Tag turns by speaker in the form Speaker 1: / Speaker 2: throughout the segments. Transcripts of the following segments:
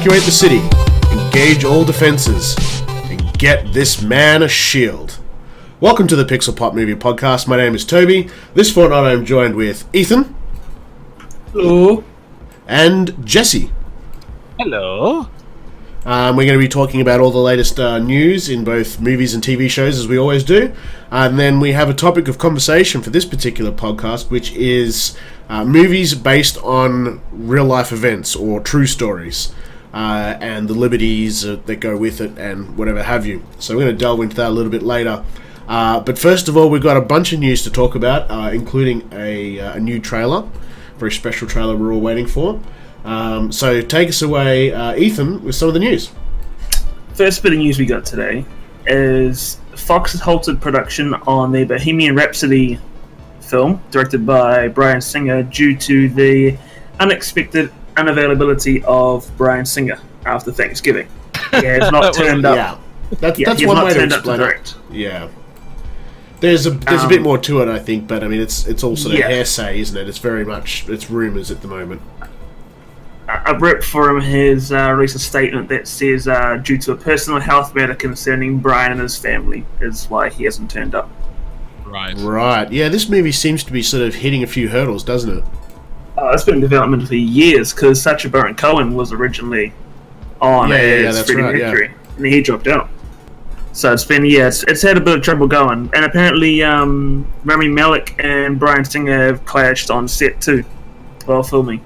Speaker 1: Evacuate the city, engage all defenses, and get this man a shield. Welcome to the Pixel Pop Movie Podcast. My name is Toby. This fortnight I am joined with Ethan.
Speaker 2: Hello.
Speaker 1: And Jesse.
Speaker 3: Hello.
Speaker 1: We're going to be talking about all the latest news in both movies and TV shows, as we always do. And then we have a topic of conversation for this particular podcast, which is movies based on real-life events or true stories, and the liberties that go with it and whatever have you. So we're going to delve into that a little bit later. But first of all, we've got a bunch of news to talk about, including a new trailer, very special trailer we're all waiting for. So take us away, Ethan, with some of the news.
Speaker 2: First bit of news we got today is Fox has halted production on the Bohemian Rhapsody film, directed by Bryan Singer, due to the unexpected unavailability of Bryan Singer after Thanksgiving. Yeah, it's not turned up.
Speaker 1: Yeah, that's one way to explain it. Yeah. There's a bit more to it, I think, but I mean, it's all sort of hearsay, isn't it? It's very much, it's rumours at the moment.
Speaker 2: I ripped from his recent statement that says, due to a personal health matter concerning Brian and his family, is why he hasn't turned up.
Speaker 1: Right. Yeah, this movie seems to be sort of hitting a few hurdles, doesn't it?
Speaker 2: It's been in development for years, because Sacha Baron Cohen was originally on as Freddie Mercury, and he dropped out. So it's been, it's had a bit of trouble going. And apparently, Rami Malek and Bryan Singer have clashed on set too, while filming.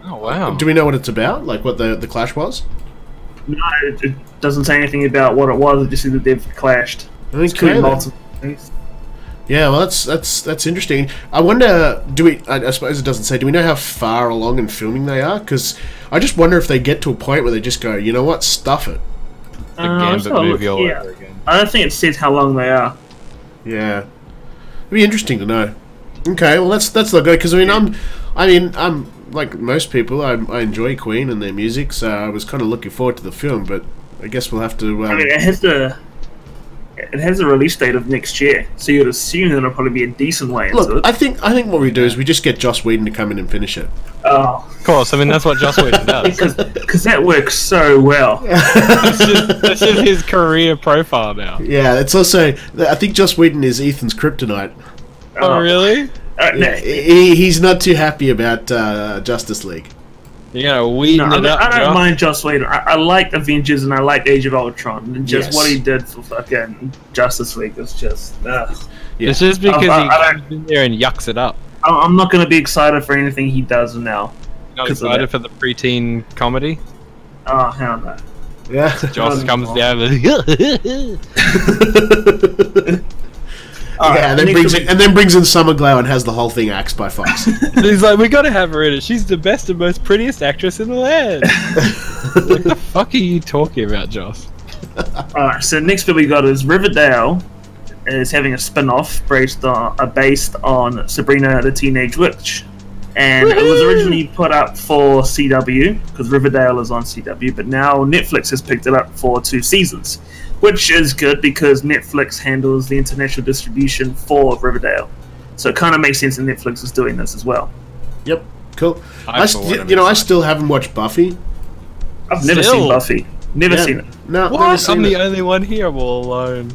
Speaker 3: Oh, wow.
Speaker 1: Do we know what it's about? Like, what the clash was?
Speaker 2: No, it doesn't say anything about what it was. It just said that they've clashed.
Speaker 1: Okay, yeah, well, that's interesting. I wonder, I suppose it doesn't say, do we know how far along in filming they are? Because I just wonder if they get to a point where they just go, you know what, stuff it.
Speaker 3: The Gambit movie all over again.
Speaker 2: I don't think it says how long they are.
Speaker 1: Yeah. It'd be interesting to know. Okay, well, that's not good, because I'm like most people, I enjoy Queen and their music, so I was kind of looking forward to the film, but I guess we'll have to...
Speaker 2: I mean, it has a release date of next year, so you'd assume that it'll probably be a decent way into it.
Speaker 1: Look, I think what we do is we just get Joss Whedon to come in and finish it.
Speaker 2: Oh.
Speaker 3: Of course, I mean, that's what Joss Whedon does.
Speaker 2: Because that works so well.
Speaker 3: That's just his career profile now.
Speaker 1: Yeah, it's also... I think Joss Whedon is Ethan's kryptonite.
Speaker 3: Oh, really?
Speaker 1: He's not too happy about Justice League.
Speaker 3: You gotta weeden it up.
Speaker 2: I don't mind Joss Whedon. I like Avengers and I like Age of Ultron, and just what he did for fucking Justice League is just.
Speaker 3: It's just because he comes in there and yucks it up.
Speaker 2: I'm not gonna be excited for anything he does now.
Speaker 3: Not excited for the preteen comedy?
Speaker 2: Oh hell no!
Speaker 1: Yeah,
Speaker 3: Joss comes down and
Speaker 1: and then brings in Summer Glau and has the whole thing axed by Fox.
Speaker 3: He's like, we gotta have her in it. She's the best and most prettiest actress in the land. What the fuck are you talking about, Joss?
Speaker 2: Alright, so next bit we got is Riverdale is having a spin-off based on Sabrina the Teenage Witch. And it was originally put up for CW, because Riverdale is on CW, but now Netflix has picked it up for 2 seasons. Which is good because Netflix handles the international distribution for Riverdale. So it kind of makes sense that Netflix is doing this as well.
Speaker 1: Yep, cool. I still haven't watched Buffy.
Speaker 2: I've never seen Buffy. Never seen it.
Speaker 1: No,
Speaker 3: what? I'm the only one here. I'm all alone.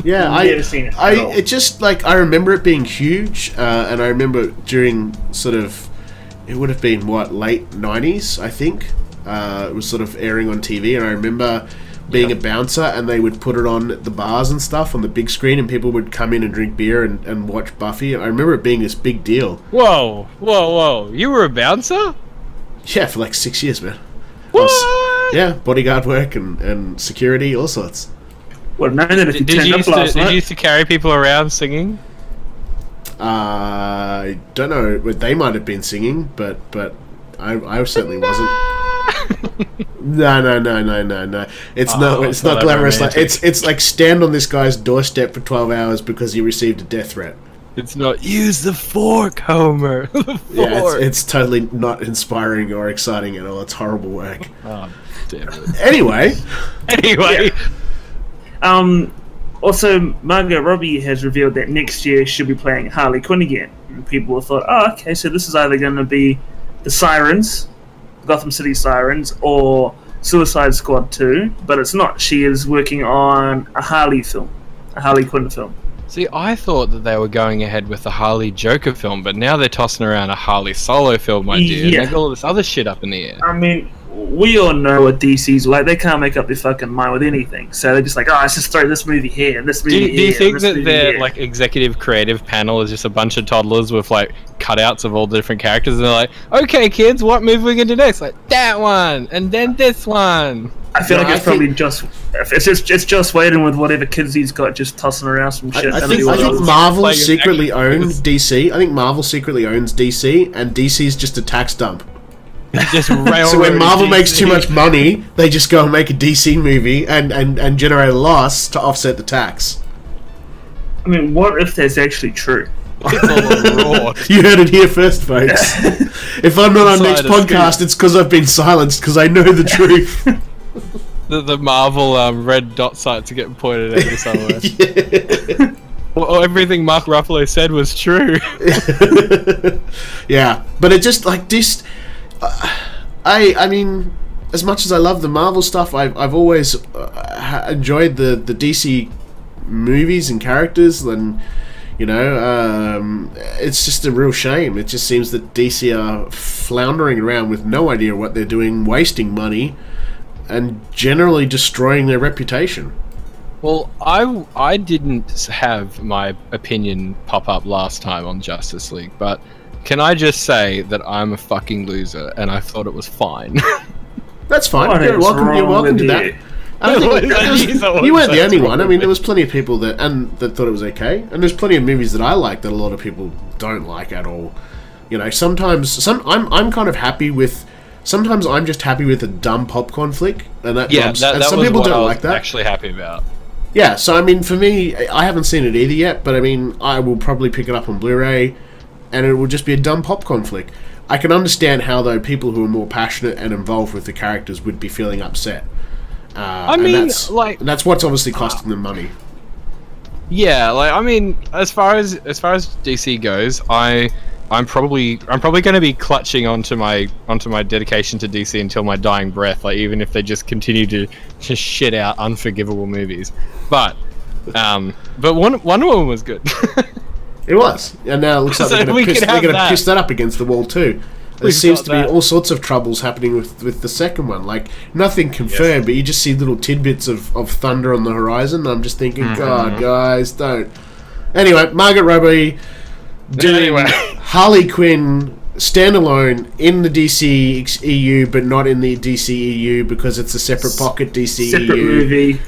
Speaker 1: Yeah,
Speaker 2: I've never seen it.
Speaker 1: It just, like, I remember it being huge, and I remember during sort of, it would have been, late 90s, I think. It was sort of airing on TV, and I remember being a bouncer, and they would put it on at the bars and stuff on the big screen, and people would come in and drink beer and watch Buffy. I remember it being this big deal.
Speaker 3: Whoa! You were a bouncer?
Speaker 1: Yeah, for like 6 years, man.
Speaker 3: What?
Speaker 1: Bodyguard work and security, all sorts.
Speaker 2: Well, no, if you
Speaker 3: did you used to carry people around singing?
Speaker 1: I don't know. They might have been singing, but I certainly wasn't. No. It's not glamorous. Like, it's like stand on this guy's doorstep for 12 hours because he received a death threat.
Speaker 3: It's not use the fork, Homer. The fork.
Speaker 1: Yeah, it's totally not inspiring or exciting at all. It's horrible work.
Speaker 3: Oh, damn it.
Speaker 1: Anyway.
Speaker 2: Also, Margot Robbie has revealed that next year she'll be playing Harley Quinn again. And people have thought, okay, so this is either going to be the Sirens, Gotham City Sirens, or Suicide Squad 2, but it's not. She is working on a Harley film, a Harley Quinn film.
Speaker 3: See, I thought that they were going ahead with the Harley Joker film, but now they're tossing around a Harley solo film idea, and they got all this other shit up in the air.
Speaker 2: I mean, we all know what DC's like. They can't make up their fucking mind with anything. So they're just like, oh, let's just throw this movie here and this movie here.
Speaker 3: Do you think
Speaker 2: and this
Speaker 3: that
Speaker 2: movie
Speaker 3: their
Speaker 2: here.
Speaker 3: like executive creative panel is just a bunch of toddlers with like cutouts of all the different characters, and they're like, okay, kids, what movie are we gonna do next? Like that one, and then this one.
Speaker 2: I feel like it's probably just it's Joss Whedon with whatever kids he's got just tossing around some shit.
Speaker 1: I think Marvel secretly owns DC. I think Marvel secretly owns DC, and DC's just a tax dump.
Speaker 3: Just
Speaker 1: So when Marvel
Speaker 3: DC.
Speaker 1: makes too much money, they just go and make a DC movie and generate a loss to offset the tax.
Speaker 2: I mean, what if that's actually true?
Speaker 3: It's all a raw.
Speaker 1: You heard it here first, folks. If I'm not on next
Speaker 3: Insider
Speaker 1: podcast, it's because I've been silenced, because I know the truth.
Speaker 3: The Marvel red dot sites are getting pointed at you somewhere.
Speaker 1: Yeah.
Speaker 3: Well, everything Mark Ruffalo said was true.
Speaker 1: Yeah, but it just like this. I mean, as much as I love the Marvel stuff, I've always enjoyed the DC movies and characters, and you know, it's just a real shame. It just seems that DC are floundering around with no idea what they're doing, wasting money, and generally destroying their reputation.
Speaker 3: Well, I didn't have my opinion pop up last time on Justice League, but can I just say that I'm a fucking loser, and I thought it was fine.
Speaker 1: That's fine.
Speaker 2: What
Speaker 1: You're
Speaker 2: is
Speaker 1: welcome. You're
Speaker 2: wrong
Speaker 1: welcome
Speaker 2: with
Speaker 1: to that.
Speaker 2: you?
Speaker 1: I think you weren't the only one. I mean, there
Speaker 3: was
Speaker 1: was plenty of people that thought it was okay, and there's plenty of movies that I like that a lot of people don't like at all. You know, sometimes I'm kind of happy with. Sometimes I'm just happy with a dumb popcorn flick, and that
Speaker 3: yeah,
Speaker 1: rubs-
Speaker 3: that
Speaker 1: and some
Speaker 3: was
Speaker 1: people
Speaker 3: what I
Speaker 1: don't
Speaker 3: was
Speaker 1: like that.
Speaker 3: actually happy about.
Speaker 1: Yeah, so I mean, for me, I haven't seen it either yet, but I mean, I will probably pick it up on Blu-ray, and it will just be a dumb popcorn flick. I can understand how, though, people who are more passionate and involved with the characters would be feeling upset.
Speaker 3: I mean,
Speaker 1: and that's what's obviously costing them money.
Speaker 3: Yeah, like I mean, as far as DC goes, I'm probably going to be clutching onto my dedication to DC until my dying breath. Like even if they just continue to just shit out unforgivable movies, but Wonder Woman was good.
Speaker 1: It was, and now it looks like
Speaker 3: So
Speaker 1: they're
Speaker 3: we
Speaker 1: going
Speaker 3: can
Speaker 1: to
Speaker 3: have
Speaker 1: piss that up against the wall too. There
Speaker 3: We've
Speaker 1: seems
Speaker 3: got
Speaker 1: to be
Speaker 3: that.
Speaker 1: all sorts of troubles happening with the second one. Like nothing confirmed, but you just see little tidbits of thunder on the horizon. And I'm just thinking, God, guys, don't. Anyway, Margot Robbie doing Harley Quinn standalone in the DC EU, but not in the DC EU because it's a separate pocket DC
Speaker 2: Separate
Speaker 1: EU.
Speaker 2: movie.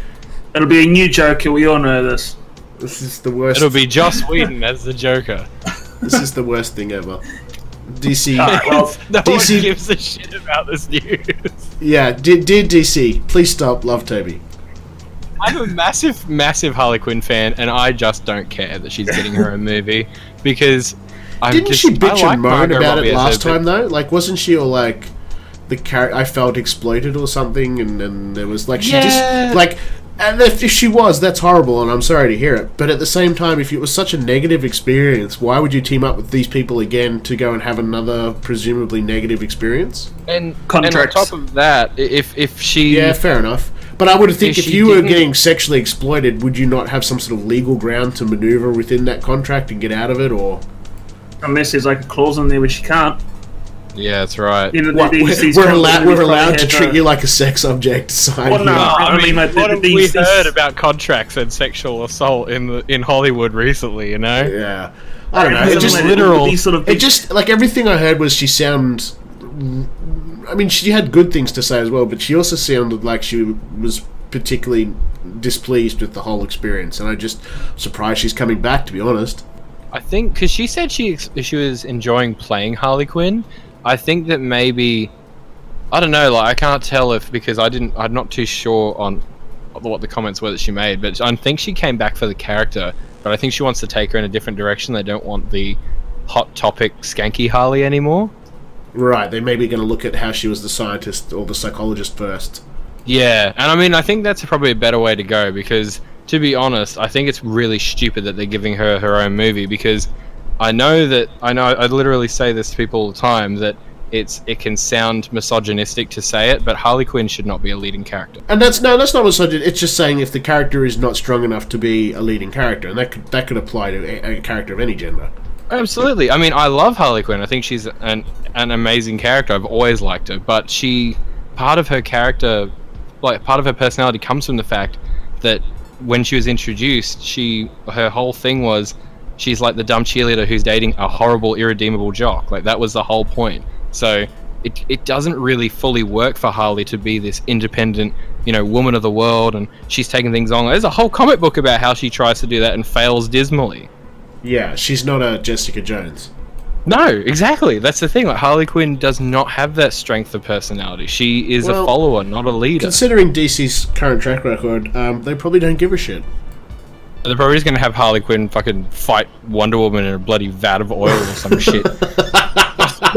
Speaker 2: It'll be a new Joker. We all know this.
Speaker 1: This is the worst.
Speaker 3: It'll be Joss Whedon as the Joker.
Speaker 1: This is the worst thing ever. DC.
Speaker 2: Well,
Speaker 3: No
Speaker 1: DC
Speaker 3: one gives a shit about this news.
Speaker 1: Yeah, dear DC, please stop. Love Toby.
Speaker 3: I'm a massive Harley Quinn fan, and I just don't care that she's getting her own movie because
Speaker 1: Didn't she bitch
Speaker 3: I like
Speaker 1: and moan
Speaker 3: Margot
Speaker 1: about
Speaker 3: Robbie
Speaker 1: it
Speaker 3: as
Speaker 1: last
Speaker 3: her-
Speaker 1: time though? Like, wasn't she all like I felt exploited or something? And there was like she
Speaker 3: Yeah.
Speaker 1: just like. And if she was, that's horrible, and I'm sorry to hear it. But at the same time, if it was such a negative experience, why would you team up with these people again to go and have another presumably negative experience?
Speaker 3: And
Speaker 2: Contracts.
Speaker 3: on top of that, if she
Speaker 1: Yeah, fair enough. But I would think
Speaker 3: If
Speaker 1: if
Speaker 3: she
Speaker 1: you were
Speaker 3: didn't-
Speaker 1: getting sexually exploited, would you not have some sort of legal ground to maneuver within that contract and get out of it, or?
Speaker 2: unless there's like a clause in there which you can't.
Speaker 3: yeah, that's right.
Speaker 2: You know,
Speaker 1: What,
Speaker 2: DC's
Speaker 1: we're
Speaker 2: probably
Speaker 1: allowed to
Speaker 2: had,
Speaker 1: treat you like a sex object. Sign
Speaker 2: Well, no,
Speaker 1: here.
Speaker 2: I mean, like,
Speaker 3: what
Speaker 2: the
Speaker 3: have we
Speaker 2: DC's
Speaker 3: heard about contracts and sexual assault in Hollywood recently? You know,
Speaker 1: Yeah, I don't know.
Speaker 2: Something
Speaker 1: It just
Speaker 2: like
Speaker 3: literal-
Speaker 2: these sort of
Speaker 1: it just like everything I heard was she sound. I mean, she had good things to say as well, but she also sounded like she was particularly displeased with the whole experience, and I just surprised she's coming back. To be honest.
Speaker 3: I think because she said she was enjoying playing Harley Quinn. I think that maybe I don't know. Like I can't tell if because I'm not too sure on what the comments were that she made, but I think she came back for the character. But I think she wants to take her in a different direction. They don't want the hot topic skanky Harley anymore.
Speaker 1: Right, they may be going to look at how she was the scientist or the psychologist first.
Speaker 3: Yeah, and I mean I think that's probably a better way to go because to be honest, I think it's really stupid that they're giving her her own movie because I literally say this to people all the time that it can sound misogynistic to say it, but Harley Quinn should not be a leading character.
Speaker 1: And that's not misogyny. It's just saying if the character is not strong enough to be a leading character, and that could apply to a character of any gender.
Speaker 3: Absolutely. I mean, I love Harley Quinn. I think she's an amazing character. I've always liked her, but part of her character, like part of her personality, comes from the fact that when she was introduced, her whole thing was she's like the dumb cheerleader who's dating a horrible, irredeemable jock. Like, that was the whole point. So it doesn't really fully work for Harley to be this independent, woman of the world, and she's taking things on. There's a whole comic book about how she tries to do that and fails dismally.
Speaker 1: Yeah, she's not a Jessica Jones.
Speaker 3: No, exactly. That's the thing. Like, Harley Quinn does not have that strength of personality. She is a follower, not a leader.
Speaker 1: Considering DC's current track record, they probably don't give a shit.
Speaker 3: They're probably just going to have Harley Quinn fucking fight Wonder Woman in a bloody vat of oil or some shit.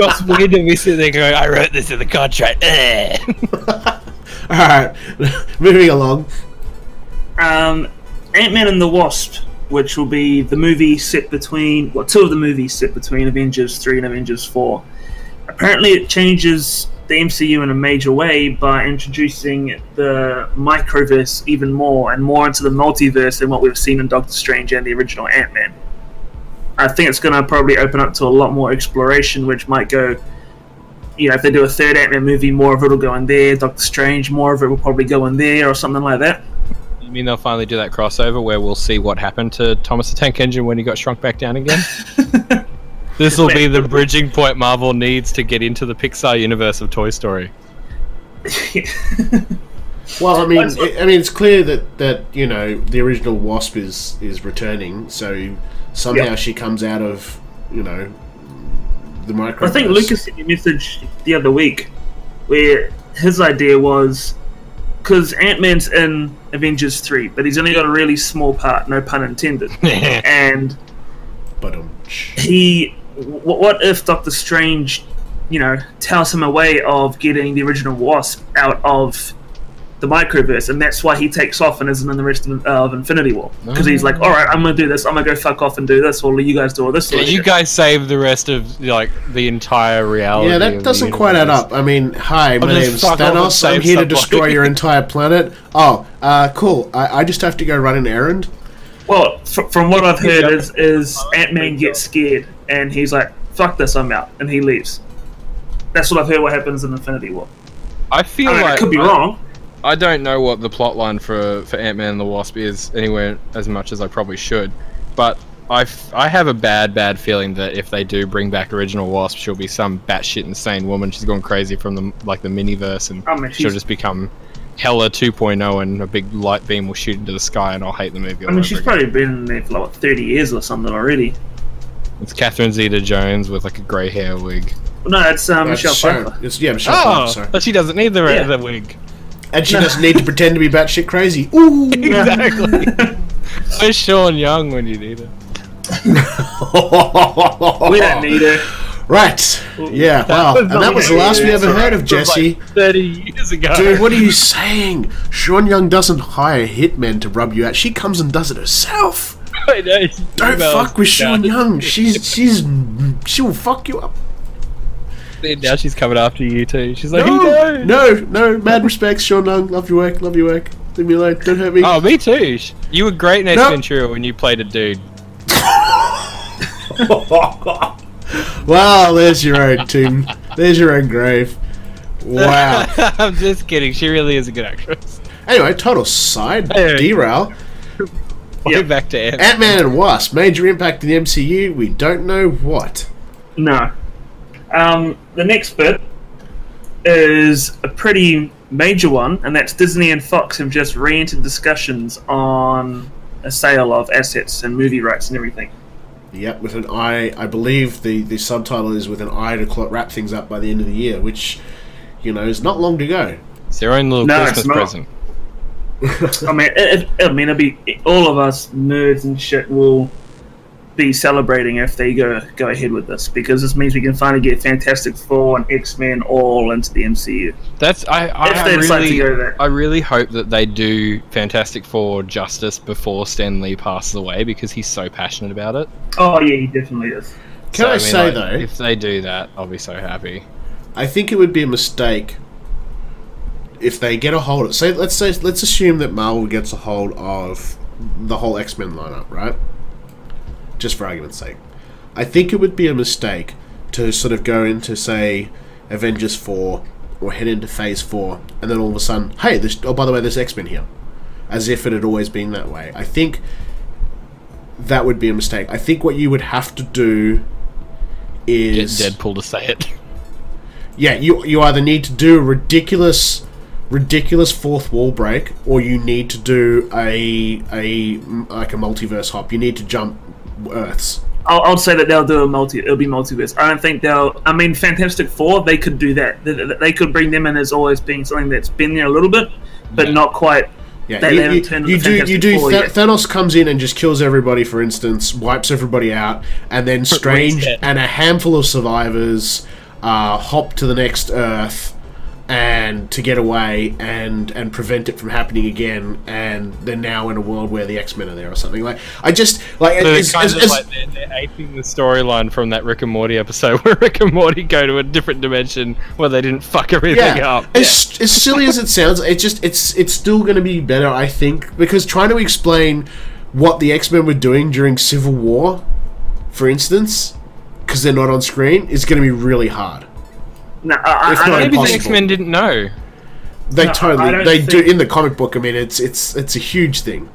Speaker 3: It's weird to me sitting there going, I wrote this in the contract.
Speaker 1: Alright, moving along.
Speaker 2: Ant-Man and the Wasp, which will be the movie set between, two of the movies set between Avengers 3 and Avengers 4. Apparently it changes the MCU in a major way by introducing the microverse even more and more into the multiverse than what we've seen in Doctor Strange and the original Ant-Man. I think it's going to probably open up to a lot more exploration, which might go, if they do a third Ant-Man movie, more of it will go in there. Doctor Strange, more of it will probably go in there or something like that.
Speaker 3: You mean they'll finally do that crossover where we'll see what happened to Thomas the Tank Engine when he got shrunk back down again? This will be the bridging point Marvel needs to get into the Pixar universe of Toy Story.
Speaker 1: Well, I mean, it's clear that the original Wasp is returning, so somehow she comes out of the microverse.
Speaker 2: I think Lucas sent me a message the other week where his idea was, because Ant-Man's in Avengers 3, but he's only got a really small part, no pun intended. And what if Doctor Strange, tells him a way of getting the original Wasp out of the microverse, and that's why he takes off and isn't in the rest of Infinity War. Because he's like, alright, I'm going to do this, I'm going to go fuck off and do this, while you guys do all this.
Speaker 3: Yeah, you guys save the rest of, the entire reality.
Speaker 1: Yeah, that doesn't quite add up. I mean, hi, my name's Thanos, I'm here to destroy your entire planet. Oh, cool, I just have to go run an errand?
Speaker 2: Well, from what I've heard is Ant-Man gets scared, and he's like, fuck this, I'm out, and he leaves. That's what I've heard what happens in Infinity War.
Speaker 3: I feel like...
Speaker 2: I could be wrong.
Speaker 3: I don't know what the plotline for Ant-Man and the Wasp is anywhere as much as I probably should, but I have a bad feeling that if they do bring back original Wasp, she'll be some batshit insane woman. She's gone crazy from the miniverse, and she'll just become Hela 2.0, and a big light beam will shoot into the sky, and I'll hate the movie.
Speaker 2: She's probably been in there for 30 years or something already.
Speaker 3: It's Catherine Zeta-Jones with a grey hair wig.
Speaker 2: No, it's Michelle Pfeiffer.
Speaker 1: Michelle Pfeiffer. Sorry.
Speaker 3: But she doesn't need the wig.
Speaker 1: And she doesn't need to pretend to be batshit crazy. Ooh!
Speaker 3: Exactly. Where's Sean Young when you need her?
Speaker 2: We don't need her.
Speaker 1: Right. Yeah, wow. And that was the last we ever heard of Jesse.
Speaker 3: 30 years ago.
Speaker 1: Dude, what are you saying? Sean Young doesn't hire hitmen to rub you out. She comes and does it herself.
Speaker 3: I know.
Speaker 1: Don't fuck with Sean Young. She'll fuck you up.
Speaker 3: Now she's coming after you too. She's like,
Speaker 1: no, mad respects, Sean Young. Love your work. Leave me alone. Don't hurt me.
Speaker 3: Oh, me too. You were great in Ace Ventura when you played a dude.
Speaker 1: Wow, there's your own tomb. There's your own grave. Wow.
Speaker 3: I'm just kidding. She really is a good actress.
Speaker 1: Anyway, total side derail.
Speaker 3: Back to
Speaker 1: Ant-Man and Wasp. Major impact in the MCU. We don't know what.
Speaker 2: No. The next bit is a pretty major one, and that's Disney and Fox have just re-entered discussions on a sale of assets and movie rights and everything.
Speaker 1: Yep, with an eye. I believe the subtitle is with an eye to wrap things up by the end of the year, which, is not long to go.
Speaker 3: It's their own little Christmas present.
Speaker 2: It'll be all of us nerds and shit will be celebrating if they go ahead with this, because this means we can finally get Fantastic Four and X-Men all into the MCU.
Speaker 3: I really hope that they do Fantastic Four justice before Stan Lee passes away, because he's so passionate about it.
Speaker 2: Oh yeah, he definitely is.
Speaker 1: Can I say though,
Speaker 3: if they do that, I'll be so happy.
Speaker 1: I think it would be a mistake if they get a hold of... let's assume that Marvel gets a hold of the whole X-Men lineup, right? Just for argument's sake. I think it would be a mistake to sort of go into, say, Avengers 4 or head into Phase 4, and then all of a sudden, hey, by the way, there's X-Men here. As if it had always been that way. I think that would be a mistake. I think what you would have to do is...
Speaker 3: Get Deadpool to say it.
Speaker 1: Yeah, you either need to do a ridiculous fourth wall break, or you need to do a multiverse hop. You need to jump Earths.
Speaker 2: I'll say that they'll do it'll be multiverse. I don't think I mean, Fantastic Four, they could do that. They could bring them in as always being something that's been there a little bit, but not quite.
Speaker 1: Yeah, Thanos comes in and just kills everybody, for instance, wipes everybody out, and then Strange and a handful of survivors hop to the next Earth and to get away and prevent it from happening again, and they're now in a world where the X-Men are there or something. Like, I just like
Speaker 3: so they're aping the storyline from that Rick and Morty episode where Rick and Morty go to a different dimension where they didn't fuck everything up.
Speaker 1: As silly as it sounds, it's still going to be better, I think, because trying to explain what the X-Men were doing during Civil War, for instance, because they're not on screen, is going to be really hard.
Speaker 2: No,
Speaker 3: maybe the X-Men didn't know.
Speaker 1: They do in the comic book. I mean, it's a huge thing.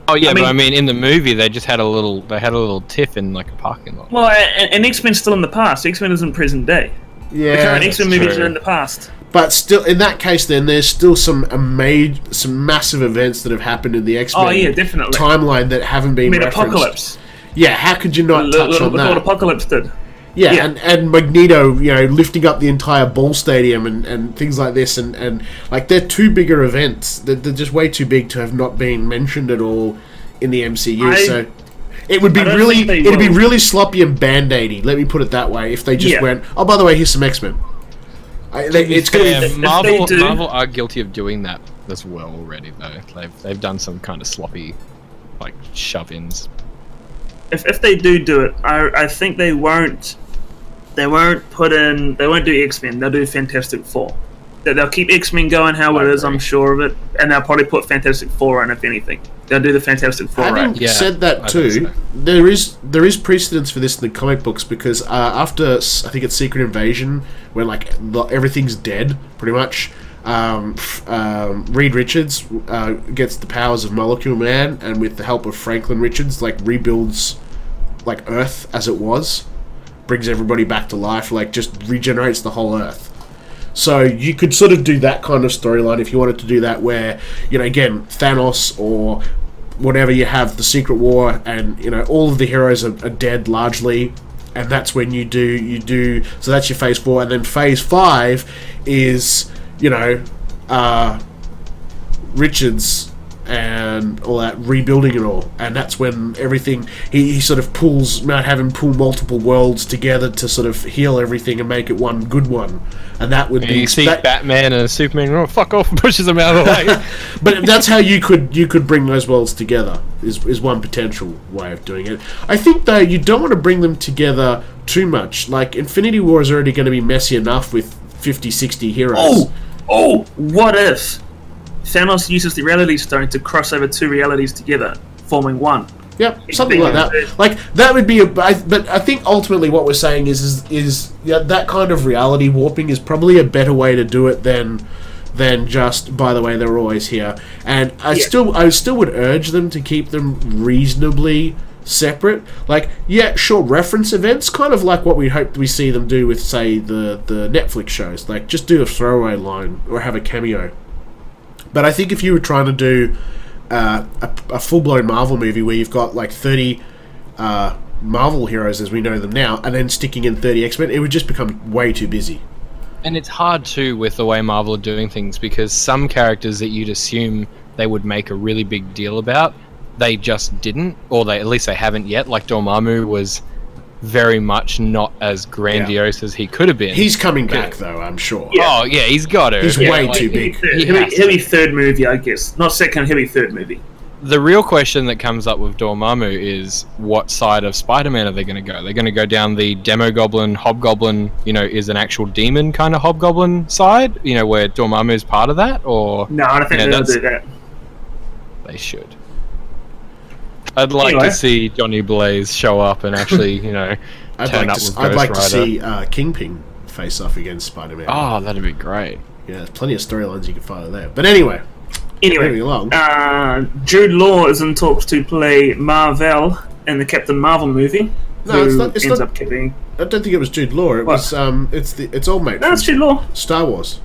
Speaker 3: Oh yeah, but I mean, in the movie, they just had a little tiff in like a parking lot.
Speaker 2: Well, and X-Men's still in the past. X-Men is in present day.
Speaker 1: Yeah,
Speaker 2: the current X-Men movies are in the past.
Speaker 1: But still, in that case, then there's still some massive events that have happened in the X-Men
Speaker 2: definitely
Speaker 1: timeline that haven't been referenced.
Speaker 2: Apocalypse.
Speaker 1: Yeah, how could you not touch on that?
Speaker 2: What Apocalypse did.
Speaker 1: Yeah, and Magneto, lifting up the entire ball stadium and things like this, and like they're two bigger events. They're just way too big to have not been mentioned at all in the MCU. So it would be really sloppy and band-aidy. Let me put it that way. If they just went, oh, by the way, here's some X-Men. It's going to
Speaker 3: Marvel are guilty of doing that as well already, though. They've done some kind of sloppy, like shove-ins.
Speaker 2: If they do it, I think they won't. They won't do X-Men. They'll do Fantastic Four. They'll keep X-Men going how it is. I'm sure of it, and they'll probably put Fantastic Four in if anything. They'll do the Fantastic Four.
Speaker 1: Having said that too, there is precedence for this in the comic books because after I think it's Secret Invasion, when like everything's dead pretty much. Reed Richards gets the powers of Molecule Man, and with the help of Franklin Richards, like rebuilds like Earth as it was, brings everybody back to life, like just regenerates the whole Earth. So you could sort of do that kind of storyline if you wanted to do that, where again Thanos or whatever, you have the Secret War, and all of the heroes are dead largely. And that's when you do. So that's your Phase 4, and then Phase 5 is Richards and all that, rebuilding it all, and that's when everything he sort of might have him pull multiple worlds together to sort of heal everything and make it one good one, and that would be
Speaker 3: you see Batman and Superman fuck off and pushes them out of the way.
Speaker 1: But that's how you could bring those worlds together is one potential way of doing it. I think though you don't want to bring them together too much. Like Infinity War is already going to be messy enough with 50-60 heroes.
Speaker 2: Oh, what if Thanos uses the reality stone to cross over two realities together, forming one?
Speaker 1: Yeah, something like that. Like that would be but I think ultimately what we're saying is that kind of reality warping is probably a better way to do it than just, by the way, they're always here. And I still would urge them to keep them reasonably separate. Like, yeah, sure, reference events, kind of like what we hope we see them do with, say, the Netflix shows. Like, just do a throwaway line or have a cameo. But I think if you were trying to do a full-blown Marvel movie where you've got like 30 Marvel heroes as we know them now, and then sticking in 30 X-Men, it would just become way too busy.
Speaker 3: And it's hard too with the way Marvel are doing things, because some characters that you'd assume they would make a really big deal about, they just didn't, or at least they haven't yet. Like Dormammu was very much not as grandiose as he could have been.
Speaker 1: He's coming back though, I'm sure.
Speaker 3: Yeah. Oh yeah, he's got to.
Speaker 1: He's way too big.
Speaker 2: He'll be third movie, I guess. Not second, he'll be third movie.
Speaker 3: the real question that comes up with Dormammu is what side of Spider-Man are they going to go? They're going to go down the Demogoblin, Hobgoblin, is an actual demon kind of Hobgoblin side, where Dormammu is part of that, or
Speaker 2: No, I don't think they'll do that.
Speaker 3: they should. I'd like to see Johnny Blaze show up and actually, turn up with Ghost Rider.
Speaker 1: I'd like to see Kingpin face off against Spider-Man.
Speaker 3: Oh, that'd be great.
Speaker 1: Yeah, there's plenty of storylines you can follow there. But anyway, moving along.
Speaker 2: Jude Law is in talks to play Marvel in the Captain Marvel movie.
Speaker 1: No, it's not.
Speaker 2: I
Speaker 1: don't think it was Jude Law. It was. It's old mate.
Speaker 2: No, it's Jude Law.
Speaker 1: Star Wars.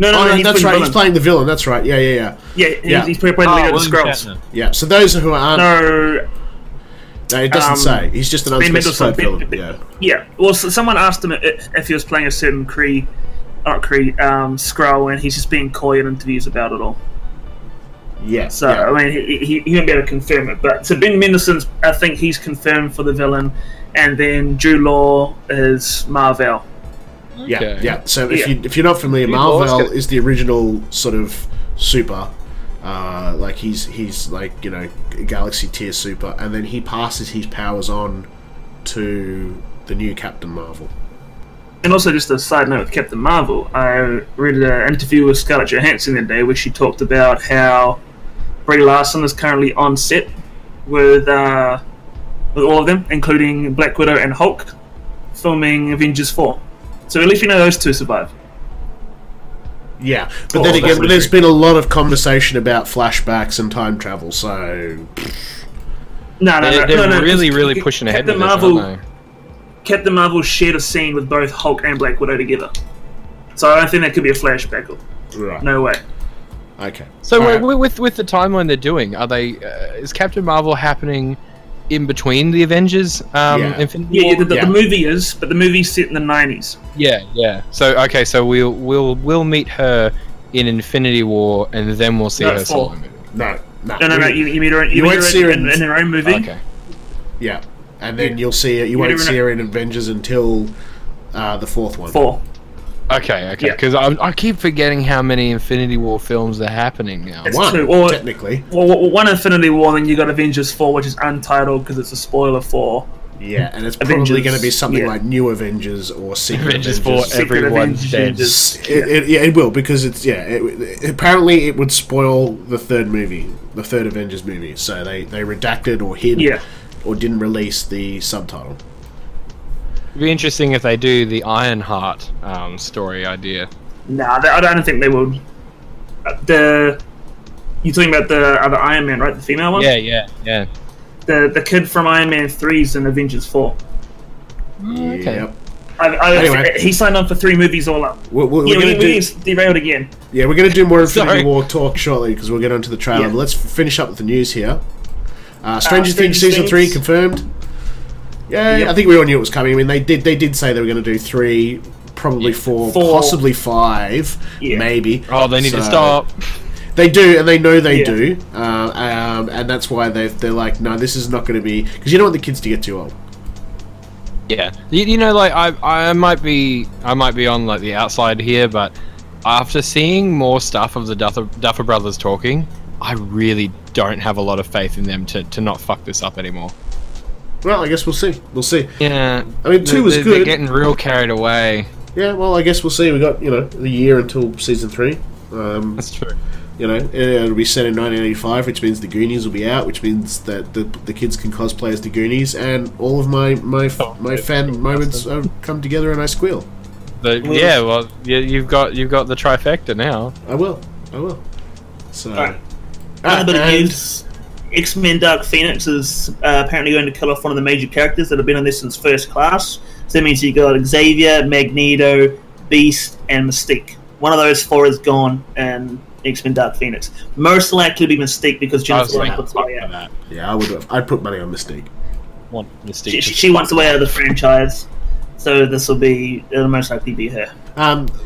Speaker 2: No,
Speaker 1: that's right. He's playing the villain. That's right. Yeah.
Speaker 2: He's playing the leader of the Skrulls.
Speaker 1: Yeah. So those who aren't. No, it doesn't say. He's just an unspecified villain.
Speaker 2: Yeah. Well, someone asked him if he was playing a certain Skrull, and he's just being coy in interviews about it all.
Speaker 1: Yeah.
Speaker 2: So I mean, he won't be able to confirm it. But so Ben Mendelsohn's, I think he's confirmed for the villain, and then Jude Law is Marvel.
Speaker 1: Okay. Yeah. So if you're not familiar, Marvel is the original sort of super. Like he's like galaxy tier super, and then he passes his powers on to the new Captain Marvel.
Speaker 2: And also, just a side note with Captain Marvel, I read an interview with Scarlett Johansson the other day where she talked about how Brie Larson is currently on set with all of them, including Black Widow and Hulk, filming Avengers 4. So at least we know those two survive.
Speaker 1: Yeah, but then again, there's been a lot of conversation about flashbacks and time travel, so...
Speaker 3: No, they're really pushing ahead with this, aren't they?
Speaker 2: Captain Marvel shared a scene with both Hulk and Black Widow together. So I don't think that could be a flashback.
Speaker 1: Right.
Speaker 2: No way.
Speaker 1: Okay.
Speaker 3: So with the timeline they're doing, are they... is Captain Marvel happening in between the Avengers Infinity War?
Speaker 2: The movie is, but the movie's set in the 90s.
Speaker 3: Yeah. So we'll meet her in Infinity War, and then we'll see her solo movie.
Speaker 1: No.
Speaker 2: You meet her in her own movie.
Speaker 3: Okay.
Speaker 1: Yeah. And then you'll see her. You won't see her in Avengers until the fourth one.
Speaker 2: 4.
Speaker 3: Okay. Because I keep forgetting how many Infinity War films are happening now.
Speaker 2: It's
Speaker 1: one,
Speaker 2: 2.
Speaker 1: Technically.
Speaker 2: Well, one Infinity War, then you got Avengers 4, which is untitled because it's a spoiler for.
Speaker 1: Yeah, and it's probably going to be something like New Avengers or Secret
Speaker 3: Avengers
Speaker 1: Avengers.
Speaker 3: 4. Everyone's dead.
Speaker 1: It will, because it's apparently it would spoil the third Avengers movie. So they redacted or hid or didn't release the subtitle.
Speaker 3: It'd be interesting if they do the Ironheart story idea.
Speaker 2: Nah, I don't think they would. You're talking about the other Iron Man, right? The female one?
Speaker 3: Yeah.
Speaker 2: The kid from Iron Man 3's in Avengers 4.
Speaker 3: Okay.
Speaker 1: Yep.
Speaker 2: Anyway, he signed on for 3 movies all up. We derailed again.
Speaker 1: Yeah, we're going to do more Infinity War talk shortly because we'll get onto the trailer. But let's finish up with the news here. Stranger Things Season 3 confirmed. Yeah, I think we all knew it was coming. I mean, they did say they were going to do 3, probably 4, possibly 5, maybe.
Speaker 3: Oh, they need to stop.
Speaker 1: They do, and they know they do, and that's why they're like, no, this is not going to be, because you don't want the kids to get too old.
Speaker 3: Yeah, like I might be on like the outside here, but after seeing more stuff of the Duffer Brothers talking, I really don't have a lot of faith in them to not fuck this up anymore.
Speaker 1: Well, I guess we'll see.
Speaker 3: Yeah.
Speaker 1: I mean, 2 was good.
Speaker 3: They're getting real carried away.
Speaker 1: Yeah, well, I guess we'll see. We got, the year until Season 3.
Speaker 3: That's true.
Speaker 1: It'll be set in 1985, which means the Goonies will be out, which means that the kids can cosplay as the Goonies, and all of my fan moments have come together, and I squeal.
Speaker 3: You've got the trifecta now.
Speaker 1: I will. So,
Speaker 2: another bit of news. X-Men Dark Phoenix is apparently going to kill off one of the major characters that have been in this since First Class. So that means you got Xavier, Magneto, Beast, and Mystique. One of those 4 is gone, and X-Men Dark Phoenix. Most likely to be Mystique because Jennifer Lawrence wants way out.
Speaker 1: Yeah, I'd put money on Mystique.
Speaker 2: She wants way out of the franchise, so it'll most likely be her.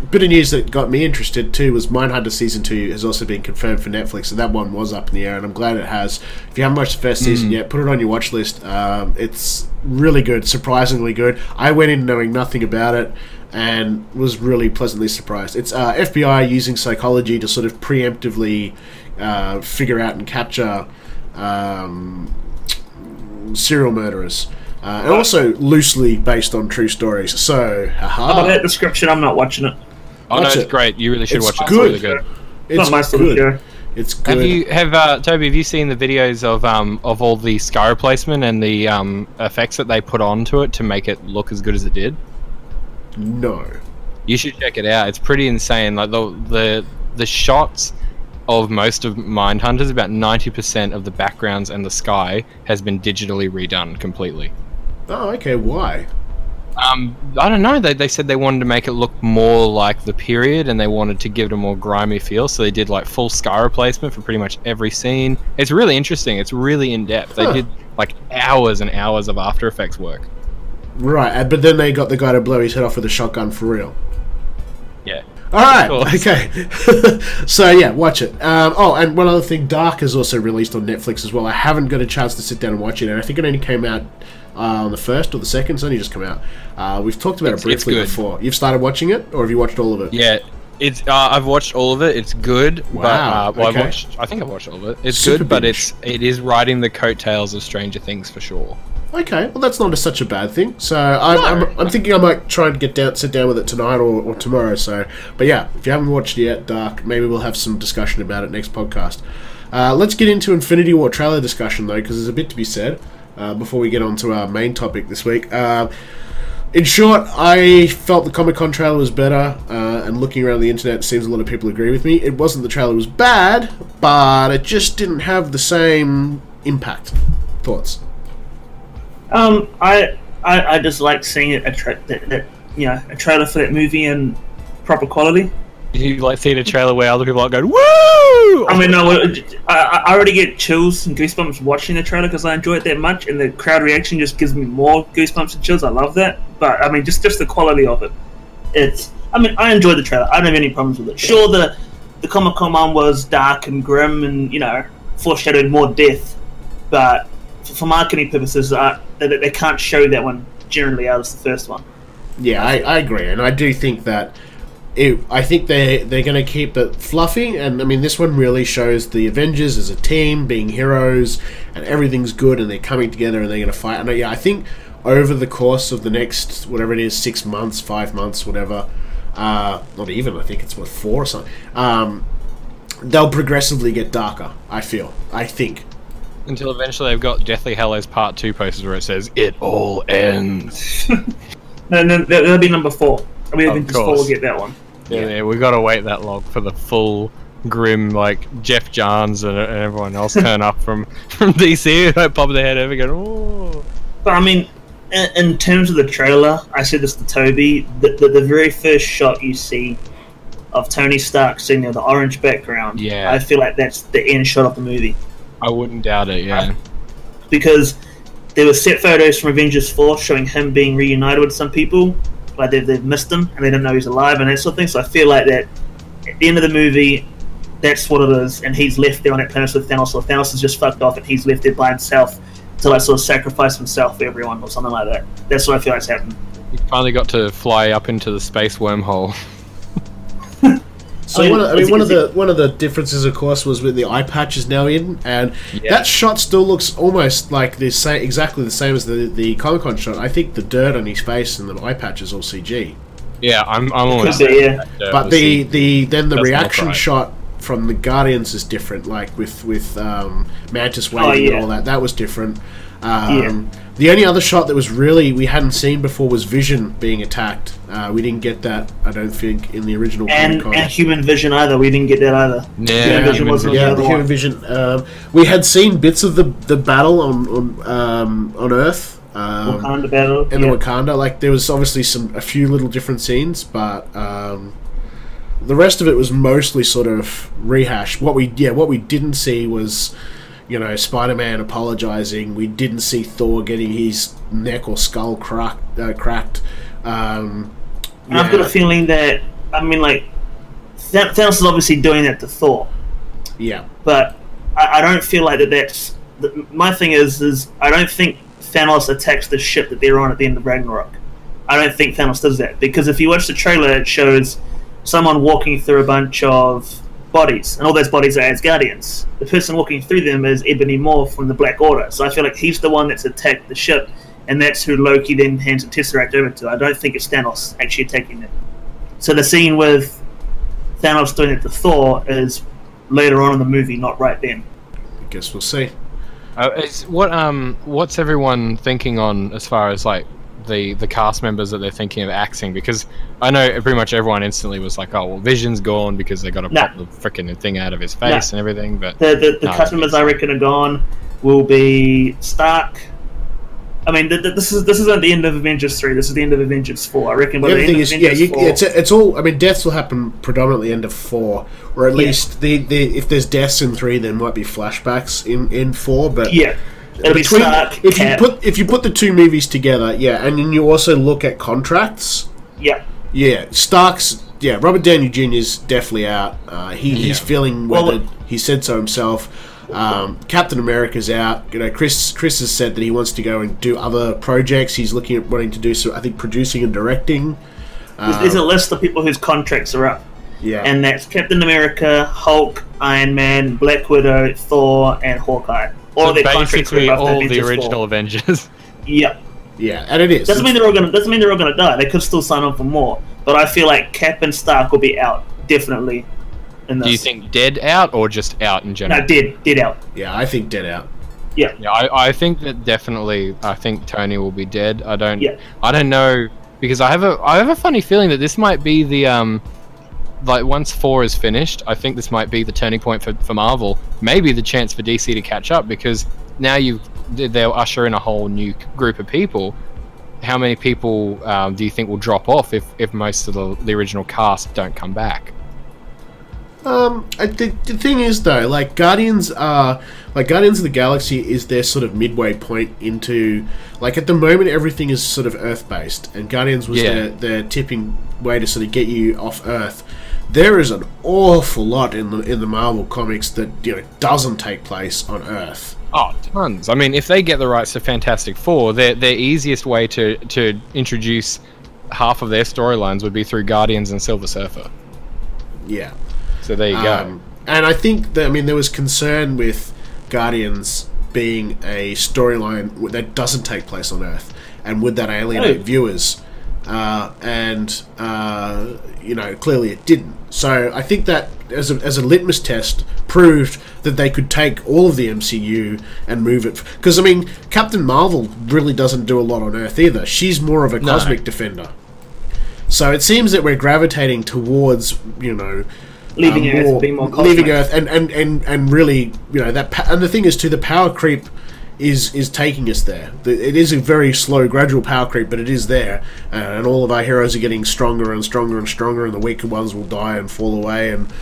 Speaker 1: Bit of news that got me interested too was Mindhunter Season 2 has also been confirmed for Netflix, and that one was up in the air, and I'm glad it has. If you haven't watched the first season yet, put it on your watch list. It's really good, surprisingly good. I went in knowing nothing about it, and was really pleasantly surprised. It's FBI using psychology to sort of preemptively figure out and capture serial murderers. And also loosely based on true stories. So, haha.
Speaker 2: About that description, I'm not watching it.
Speaker 3: Oh no, it's great. You really should watch it. It's
Speaker 1: good.
Speaker 3: really good.
Speaker 1: It's
Speaker 2: not my sort of show.
Speaker 1: It's good.
Speaker 3: Toby? Have you seen the videos of all the scar replacement and the effects that they put onto it to make it look as good as it did?
Speaker 1: No.
Speaker 3: You should check it out. It's pretty insane. Like the shots of most of Mindhunters, about 90% of the backgrounds and the sky has been digitally redone completely.
Speaker 1: Oh, okay. Why?
Speaker 3: I don't know. They said they wanted to make it look more like the period, and they wanted to give it a more grimy feel. So they did like full scar replacement for pretty much every scene. It's really interesting. It's really in depth. They did like hours and hours of After Effects work.
Speaker 1: Right, but then they got the guy to blow his head off with a shotgun for real.
Speaker 3: Yeah.
Speaker 1: All right. Okay. So yeah, watch it. Oh, and one other thing, Dark is also released on Netflix as well. I haven't got a chance to sit down and watch it, and I think it only came out on the 1st or the 2nd. It's only just come out. We've talked about it briefly before. You've started watching it, or have you watched all of it?
Speaker 3: Yeah, it's. I've watched all of it. It's good.
Speaker 1: Wow.
Speaker 3: But,
Speaker 1: okay.
Speaker 3: I think I've watched all of it. It's
Speaker 1: Super
Speaker 3: good, but
Speaker 1: binge.
Speaker 3: it is riding the coattails of Stranger Things for sure.
Speaker 1: Okay, well that's not such a bad thing. So I'm thinking I might try and sit down with it tonight or tomorrow. So, but yeah, if you haven't watched it yet, Dark, maybe we'll have some discussion about it next podcast. Let's get into Infinity War trailer discussion though, because there's a bit to be said before we get on to our main topic this week. In short, I felt the Comic-Con trailer was better, and looking around the internet, it seems a lot of people agree with me. It wasn't the trailer was bad, but it just didn't have the same impact. Thoughts?
Speaker 2: I just like seeing a trailer for that movie in proper quality.
Speaker 3: You like seeing a trailer where other people are going, "Woo!"
Speaker 2: I mean, no, I already get chills and goosebumps watching the trailer because I enjoy it that much, and the crowd reaction just gives me more goosebumps and chills. I love that, but I mean, just the quality of it. I enjoyed the trailer. I don't have any problems with it. Sure, the Comic-Con one was dark and grim and foreshadowed more death, but for marketing purposes, they can't show that one generally out as the first one.
Speaker 1: Yeah, I agree, and I do think that I think they're going to keep it fluffy, and I mean this one really shows the Avengers as a team being heroes, and everything's good, and they're coming together, and they're going to fight. And yeah, I think over the course of the next whatever it is, 6 months, 5 months, whatever, not even, I think it's 4 or something. They'll progressively get darker. I think.
Speaker 3: Until eventually they've got Deathly Hallows Part 2 posters where it says, "It all ends."
Speaker 2: No, that'll be number 4. I mean, Avengers 4 will get that one.
Speaker 3: Yeah, we gotta wait that long for the full grim, like, Jeff Johns and everyone else turn up from DC, like, pop their head over and go, "Oh."
Speaker 2: But I mean, in terms of the trailer, I said this to Toby, the very first shot you see of Tony Stark sitting there, the orange background,
Speaker 3: yeah,
Speaker 2: I feel like that's the end shot of the movie.
Speaker 3: I wouldn't doubt it, yeah.
Speaker 2: Because there were set photos from Avengers 4 showing him being reunited with some people, like they've missed him and they don't know he's alive and that sort of thing. So I feel like that at the end of the movie, that's what it is, and he's left there on that planet with Thanos, so Thanos is just fucked off and he's left there by himself to like sort of sacrifice himself for everyone or something like that. That's what I feel like's happening.
Speaker 3: He finally got to fly up into the space wormhole.
Speaker 1: So one of the differences, of course, was with the eye patch is now in, and that shot still looks almost like exactly the same as the Comic-Con shot. I think the dirt on his face and the eye patch is all CG.
Speaker 3: Yeah, I'm almost.
Speaker 1: But the reaction shot from the Guardians is different, like with Mantis waving and all that. That was different. The only other shot that was we hadn't seen before was Vision being attacked. We didn't get that, I don't think, in the original Comic-Con.
Speaker 2: And Human Vision either. We didn't get that either.
Speaker 3: Yeah,
Speaker 1: Human Vision. We had seen bits of the battle on Earth.
Speaker 2: Wakanda battle.
Speaker 1: In the Wakanda. Like, there was obviously a few little different scenes, but the rest of it was mostly sort of rehash. What we didn't see was, Spider-Man apologizing. We didn't see Thor getting his neck or skull cracked.
Speaker 2: And I've got a feeling that, Thanos is obviously doing that to Thor.
Speaker 1: Yeah.
Speaker 2: But I don't feel like that's... My thing is I don't think Thanos attacks the ship that they're on at the end of Ragnarok. I don't think Thanos does that. Because if you watch the trailer, it shows someone walking through a bunch of bodies, and all those bodies are Asgardians. The person walking through them is Ebony Maw from the Black Order. So I feel like he's the one that's attacked the ship, and that's who Loki then hands the Tesseract over to. I don't think it's Thanos actually attacking it. So the scene with Thanos doing it to Thor is later on in the movie, not right then.
Speaker 1: I guess we'll see.
Speaker 3: What's everyone thinking on as far as like the cast members that they're thinking of axing? Because I know pretty much everyone instantly was like, "Oh, well, Vision's gone because they got to pop the freaking thing out of his face and everything." But
Speaker 2: the cast members I reckon are gone will be Stark. I mean, this isn't the end of Avengers 3. This is the end of Avengers 4. I reckon.
Speaker 1: The other thing is, it's all. I mean, deaths will happen predominantly end of 4, or at least if there's deaths in 3, there might be flashbacks in 4. But
Speaker 2: yeah, it'll be Stark.
Speaker 1: If you put the two movies together, and then you also look at contracts. Stark's. Robert Downey Jr. is definitely out. He's feeling weathered. He said so himself. Captain America's out. Chris has said that he wants to go and do other projects. He's looking at wanting to do I think producing and directing.
Speaker 2: There's a list of people whose contracts are up. And that's Captain America, Hulk, Iron Man, Black Widow, Thor, and Hawkeye. All their contracts are up.
Speaker 3: All the original Avengers.
Speaker 1: Yeah, and it is.
Speaker 2: Doesn't mean they're all gonna die. They could still sign on for more. But I feel like Cap and Stark will be out definitely.
Speaker 3: Do you think dead out or just out in general?
Speaker 2: No, dead out.
Speaker 1: Yeah, I think dead out.
Speaker 2: Yeah,
Speaker 3: I think that definitely. I think Tony will be dead. I don't know, because I have a funny feeling that this might be the like once 4 is finished, I think this might be the turning point for Marvel. Maybe the chance for DC to catch up, because now they'll usher in a whole new group of people. How many people do you think will drop off if most of the original cast don't come back?
Speaker 1: The thing is though, like Guardians of the Galaxy is their sort of midway point into, like at the moment everything is sort of Earth based, and Guardians was their tipping way to sort of get you off Earth. There is an awful lot in the Marvel comics that doesn't take place on Earth.
Speaker 3: Oh, tons. I mean, if they get the rights to Fantastic Four, their easiest way to introduce half of their storylines would be through Guardians and Silver Surfer.
Speaker 1: Yeah.
Speaker 3: So there you go.
Speaker 1: And I think that, there was concern with Guardians being a storyline that doesn't take place on Earth, and would that alienate viewers? Clearly it didn't. So I think that as a litmus test proved that they could take all of the MCU and move it. Because Captain Marvel really doesn't do a lot on Earth either. She's more of a cosmic defender. So it seems that we're gravitating towards
Speaker 2: leaving Earth, being more cosmic.
Speaker 1: Leaving Earth, and really, that. And the thing is, too, the power creep is taking us there. It is a very slow, gradual power creep, but it is there, and all of our heroes are getting stronger and stronger and stronger, and the weaker ones will die and fall away. And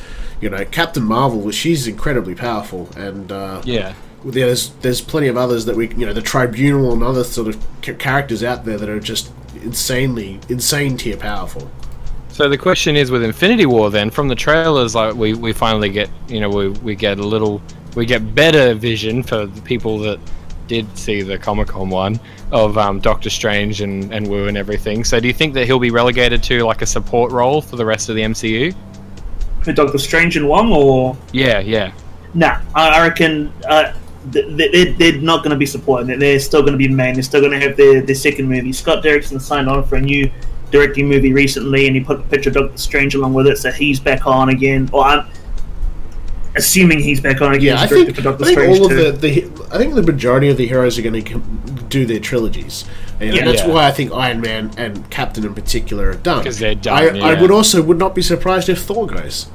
Speaker 1: Captain Marvel, she's incredibly powerful, and there's plenty of others that the Tribunal and other sort of characters out there that are just insane tier powerful.
Speaker 3: So the question is, with Infinity War, then from the trailers, like we finally get we get better vision for the people that did see the Comic-Con one of Doctor Strange and Wu and everything. So do you think that he'll be relegated to like a support role for the rest of the MCU?
Speaker 2: For Doctor Strange and Wong, or
Speaker 3: yeah.
Speaker 2: Nah, I reckon they're not going to be supporting it. They're still going to be main. They're still going to have their second movie. Scott Derrickson signed on for a new directing movie recently, and he put a picture of Doctor Strange along with it, so he's back on again. Or I'm assuming he's back on again.
Speaker 1: Yeah, I think all of I think the majority of the heroes are going to do their trilogies, and that's why I think Iron Man and Captain in particular are done.
Speaker 3: Because they're done.
Speaker 1: I would not be surprised if Thor goes.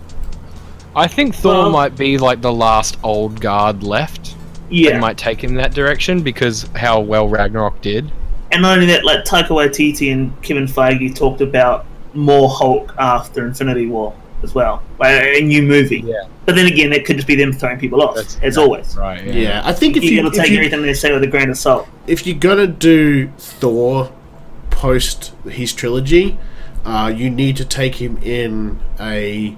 Speaker 3: I think Thor might be like the last old guard left.
Speaker 2: Yeah,
Speaker 3: it might take him that direction because how well Ragnarok did.
Speaker 2: And not only that, like Taika Waititi and Kevin Feige talked about more Hulk after Infinity War as well, like a new movie. Yeah. But then again, that could just be them throwing people off, as always.
Speaker 3: Right.
Speaker 1: Yeah. I think if
Speaker 2: you got to take everything they say with a grain of salt.
Speaker 1: If you're gonna do Thor post his trilogy, you need to take him in a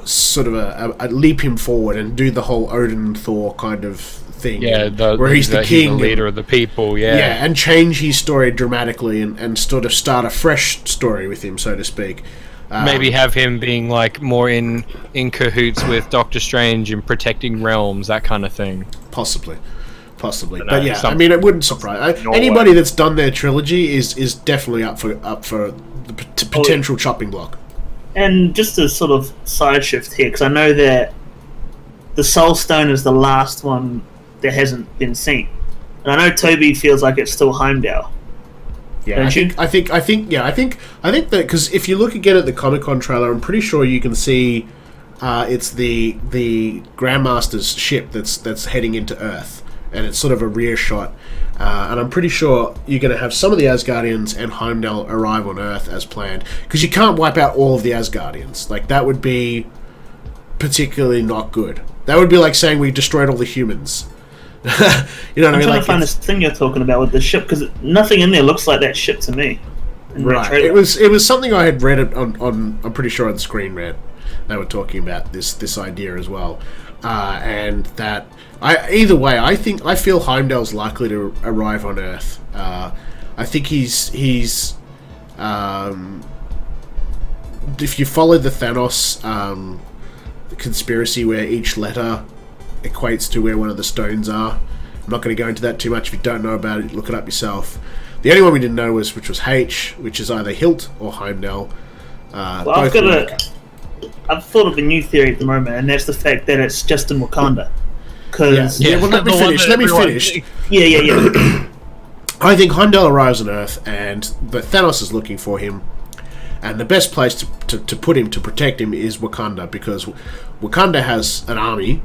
Speaker 1: sort of a leap him forward and do the whole Odin Thor kind of thing.
Speaker 3: Yeah,
Speaker 1: where he's the king,
Speaker 3: he's the leader of the people. Yeah,
Speaker 1: and change his story dramatically and sort of start a fresh story with him, so to speak.
Speaker 3: Maybe have him being like more in cahoots with Doctor Strange and protecting realms, that kind of thing.
Speaker 1: Possibly.
Speaker 3: No,
Speaker 1: But yeah, I mean, it wouldn't surprise anybody that's done their trilogy is definitely up for the potential chopping block.
Speaker 2: And just a sort of side shift here, because I know that the Soul Stone is the last one that hasn't been seen, and I know Toby feels like it's still Heimdall.
Speaker 1: Yeah, I think that because if you look again at the Comic-Con trailer, I'm pretty sure you can see it's the Grandmaster's ship that's heading into Earth, and it's sort of a rear shot. And I'm pretty sure you're going to have some of the Asgardians and Heimdall arrive on Earth as planned, because you can't wipe out all of the Asgardians. Like, that would be particularly not good. That would be like saying we destroyed all the humans. You know what I mean?
Speaker 2: I'm trying to find this thing you're talking about with the ship, because nothing in there looks like that ship to me.
Speaker 1: Right. It was something I had read on I'm pretty sure on Screen Rant. They were talking about this idea as well, and that either way, I feel Heimdall's likely to arrive on Earth. I think he's if you follow the Thanos conspiracy where each letter equates to where one of the stones are. I'm not going to go into that too much. If you don't know about it, look it up yourself. The only one we didn't know was H, which is either Hilt or Heimdall.
Speaker 2: Well, I've thought of a new theory at the moment, and that's the fact that it's just in Wakanda.
Speaker 1: Well, let me finish.
Speaker 2: Yeah.
Speaker 1: I think Heimdall arrives on Earth, but Thanos is looking for him, and the best place to put him, to protect him, is Wakanda, because Wakanda has an army.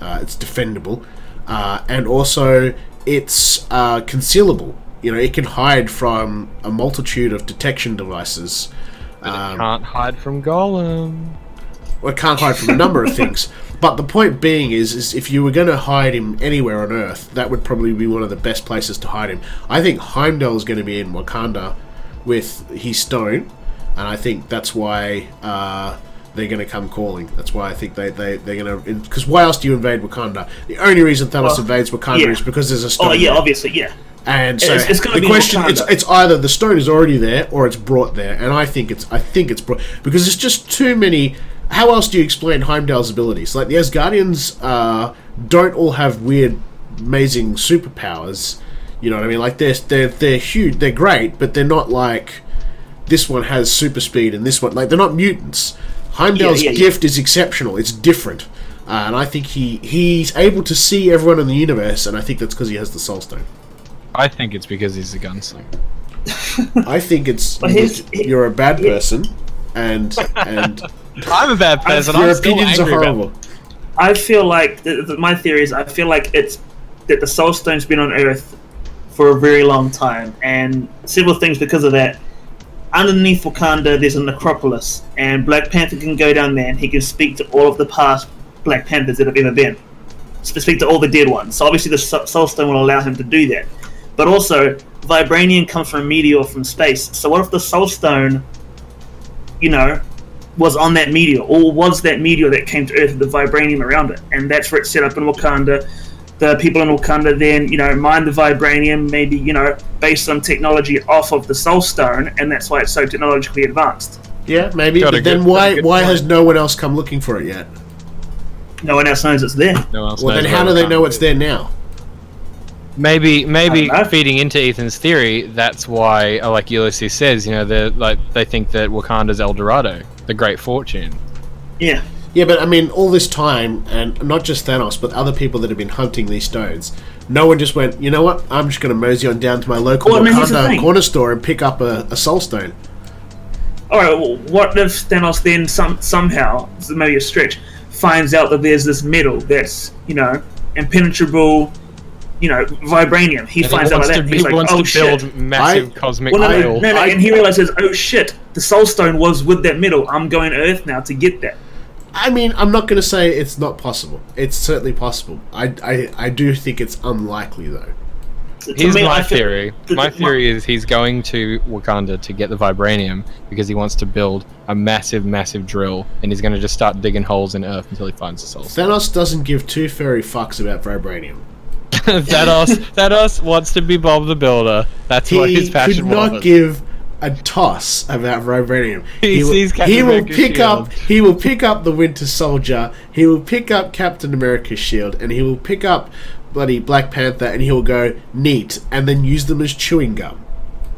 Speaker 1: It's defendable, and also it's concealable. You know, it can hide from a multitude of detection devices.
Speaker 3: But it can't hide from Gollum.
Speaker 1: Well, it can't hide from a number of things. But the point being is if you were going to hide him anywhere on Earth, that would probably be one of the best places to hide him. I think Heimdall is going to be in Wakanda with his stone, and I think that's why they're going to come calling. That's why I think they're going to... Because why else do you invade Wakanda? The only reason Thanos invades Wakanda is because there's a stone.
Speaker 2: Oh, yeah, obviously, yeah.
Speaker 1: And so the question, it's either the stone is already there or it's brought there, and I think it's brought, because there's just too many. How else do you explain Heimdall's abilities? Like, the Asgardians don't all have weird, amazing superpowers. You know what I mean? Like, they're huge, they're great, but they're not like this one has super speed and this one, like, they're not mutants. Heimdall's gift is exceptional. It's different, and I think he's able to see everyone in the universe, and I think that's because he has the Soul Stone.
Speaker 3: I think it's because he's a gunslinger.
Speaker 1: I think it's you're a bad person, and
Speaker 3: I'm a bad person.
Speaker 1: Your opinions are horrible.
Speaker 2: I feel like my theory is I feel like it's that the Soul Stone's been on Earth for a very long time, and several things because of that. Underneath Wakanda, there's a necropolis, and Black Panther can go down there, and he can speak to all of the past Black Panthers that have ever been. Speak to all the dead ones. So obviously the Soul Stone will allow him to do that. But also, vibranium comes from a meteor from space. So what if the Soul Stone, was on that meteor, or was that meteor that came to Earth with the vibranium around it? And that's where it's set up in Wakanda. The people in Wakanda then, mine the vibranium, maybe, based on technology off of the Soul Stone, and that's why it's so technologically advanced.
Speaker 1: Yeah, maybe. But then why has no one else come looking for it yet?
Speaker 2: No one else knows it's there.
Speaker 1: Well, then how do they know it's there now?
Speaker 3: Maybe feeding into Ethan's theory, that's why, like Ulysses says, they think that Wakanda's El Dorado, the Great Fortune.
Speaker 2: Yeah.
Speaker 1: Yeah, but I mean, all this time, and not just Thanos, but other people that have been hunting these stones, no one just went, you know what, I'm just going to mosey on down to my local Wakanda corner store and pick up a Soul Stone.
Speaker 2: Alright, well, what if Thanos then somehow, this is maybe a stretch, finds out that there's this metal that's, impenetrable, vibranium. He finds out like that. He's like, oh shit.
Speaker 3: Build massive cosmic
Speaker 2: metal. No, and he realizes, oh shit, the Soul Stone was with that metal. I'm going to Earth now to get that.
Speaker 1: I mean, I'm not going to say it's not possible. It's certainly possible. I do think it's unlikely, though.
Speaker 3: Here's my theory. My theory is he's going to Wakanda to get the vibranium because he wants to build a massive, massive drill, and he's going to just start digging holes in Earth until he finds the Soul Stone.
Speaker 1: Thanos doesn't give two fairy fucks about vibranium.
Speaker 3: Thanos wants to be Bob the Builder. That's what his passion was.
Speaker 1: He could not give a toss about vibranium.
Speaker 3: He sees Captain
Speaker 1: He will
Speaker 3: America's
Speaker 1: pick up.
Speaker 3: shield.
Speaker 1: He will pick up the Winter Soldier. He will pick up Captain America's shield, and he will pick up bloody Black Panther, and he will go neat, and then use them as chewing gum.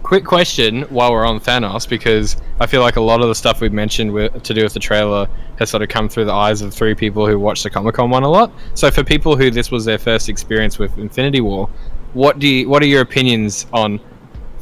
Speaker 3: Quick question while we're on Thanos, because I feel like a lot of the stuff we've mentioned to do with the trailer has sort of come through the eyes of 3 people who watched the Comic-Con one a lot. So for people who this was their first experience with Infinity War, what are your opinions on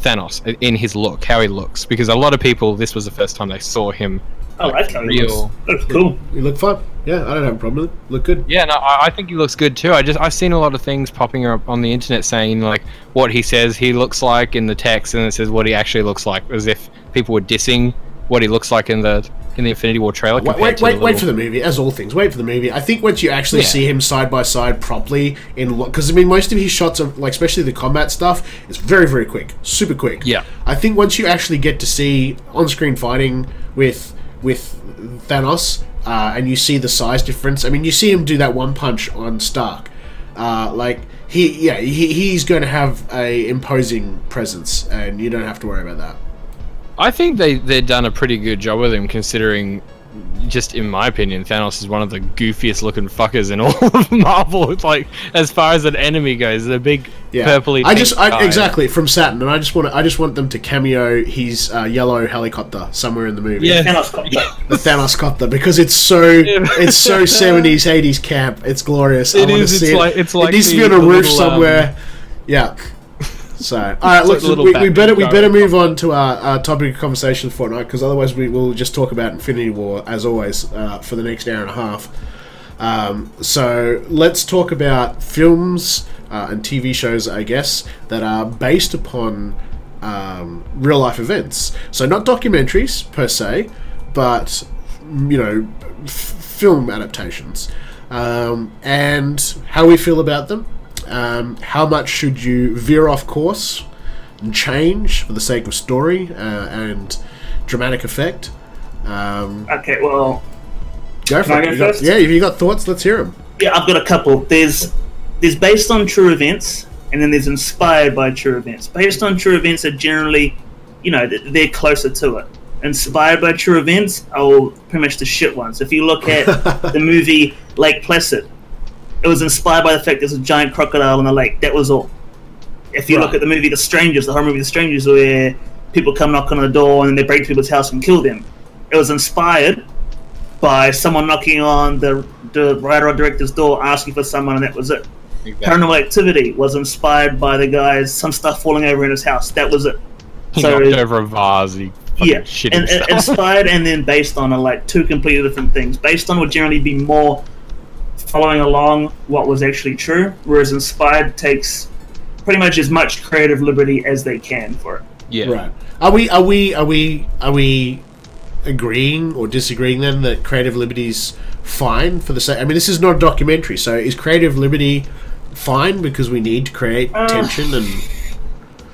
Speaker 3: Thanos in his look, how he looks? Because a lot of people, this was the first time they saw him.
Speaker 2: I like how he looks. Looks cool.
Speaker 1: You look fine. Yeah, I don't have a problem with it. Look good.
Speaker 3: Yeah, no, I think he looks good too. I've seen a lot of things popping up on the internet saying like what he says he looks like in the text, and it says what he actually looks like, as if people were dissing what he looks like in the Infinity War trailer.
Speaker 1: Wait for the movie. As all things, wait for the movie. I think once you actually see him side by side properly because I mean most of his shots are like, especially the combat stuff, it's very very quick, super quick.
Speaker 3: Yeah.
Speaker 1: I think once you actually get to see on-screen fighting with Thanos, and you see the size difference. I mean, you see him do that one punch on Stark. He's going to have a imposing presence, and you don't have to worry about that.
Speaker 3: I think they've done a pretty good job with him, considering, just in my opinion, Thanos is one of the goofiest looking fuckers in all of Marvel. It's like, as far as an enemy goes, the big purpley.
Speaker 1: Exactly, from Saturn, and I just want them to cameo his yellow helicopter somewhere in the movie.
Speaker 2: Yeah, Thanos-copter.
Speaker 1: The Thanos-copter, because it's so 70s 80s camp. It's glorious.
Speaker 3: It needs to
Speaker 1: be on a roof somewhere. Yeah. So, all right, look, we better move on to our topic of conversation for Fortnite, because otherwise we will just talk about Infinity War as always for the next hour and a half. So let's talk about films and TV shows, I guess, that are based upon real life events. So not documentaries per se, but film adaptations, and how we feel about them. How much should you veer off course and change for the sake of story and dramatic effect?
Speaker 2: Okay, well,
Speaker 1: go for it. If you got thoughts, let's hear them.
Speaker 2: Yeah, I've got a couple. There's based on true events, and then there's inspired by true events. Based on true events are generally, they're closer to it. Inspired by true events are pretty much the shit ones. If you look at the movie Lake Placid, it was inspired by the fact there's a giant crocodile in the lake. That was all. If you look at the movie The Strangest, the horror movie The Strangest, where people come knock on the door and then they break people's house and kill them, it was inspired by someone knocking on the writer or director's door asking for someone, and that was it. Exactly. Paranormal Activity was inspired by the guy's some stuff falling over in his house. That was it.
Speaker 3: He knocked over a vase.
Speaker 2: Inspired and then based on are like two completely different things. Based on would generally be more following along what was actually true, whereas inspired takes pretty much as much creative liberty as they can for it.
Speaker 3: Yeah.
Speaker 1: Right. Are we agreeing or disagreeing then that creative liberty's fine for the sake? I mean, this is not a documentary, so is creative liberty fine because we need to create tension and?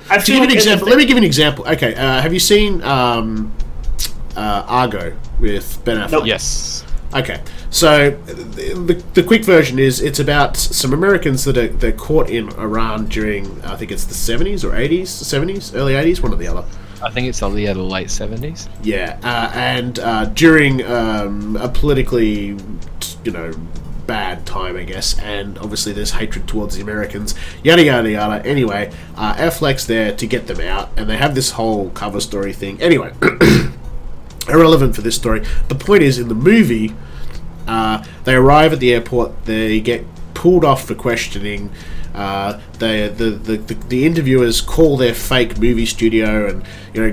Speaker 1: To give an example, let me give you an example. Okay, have you seen Argo with Ben Affleck?
Speaker 2: Nope.
Speaker 3: Yes.
Speaker 1: Okay, so the quick version is it's about some Americans that are caught in Iran during, I think it's the 70s or 80s, 70s, early 80s, one or the other.
Speaker 3: I think it's the late 70s.
Speaker 1: Yeah, and during a politically, bad time, I guess, and obviously there's hatred towards the Americans, yada yada yada. Anyway, Affleck's there to get them out, and they have this whole cover story thing. Anyway, irrelevant for this story. The point is, in the movie, they arrive at the airport, they get pulled off for questioning. The interviewers call their fake movie studio, and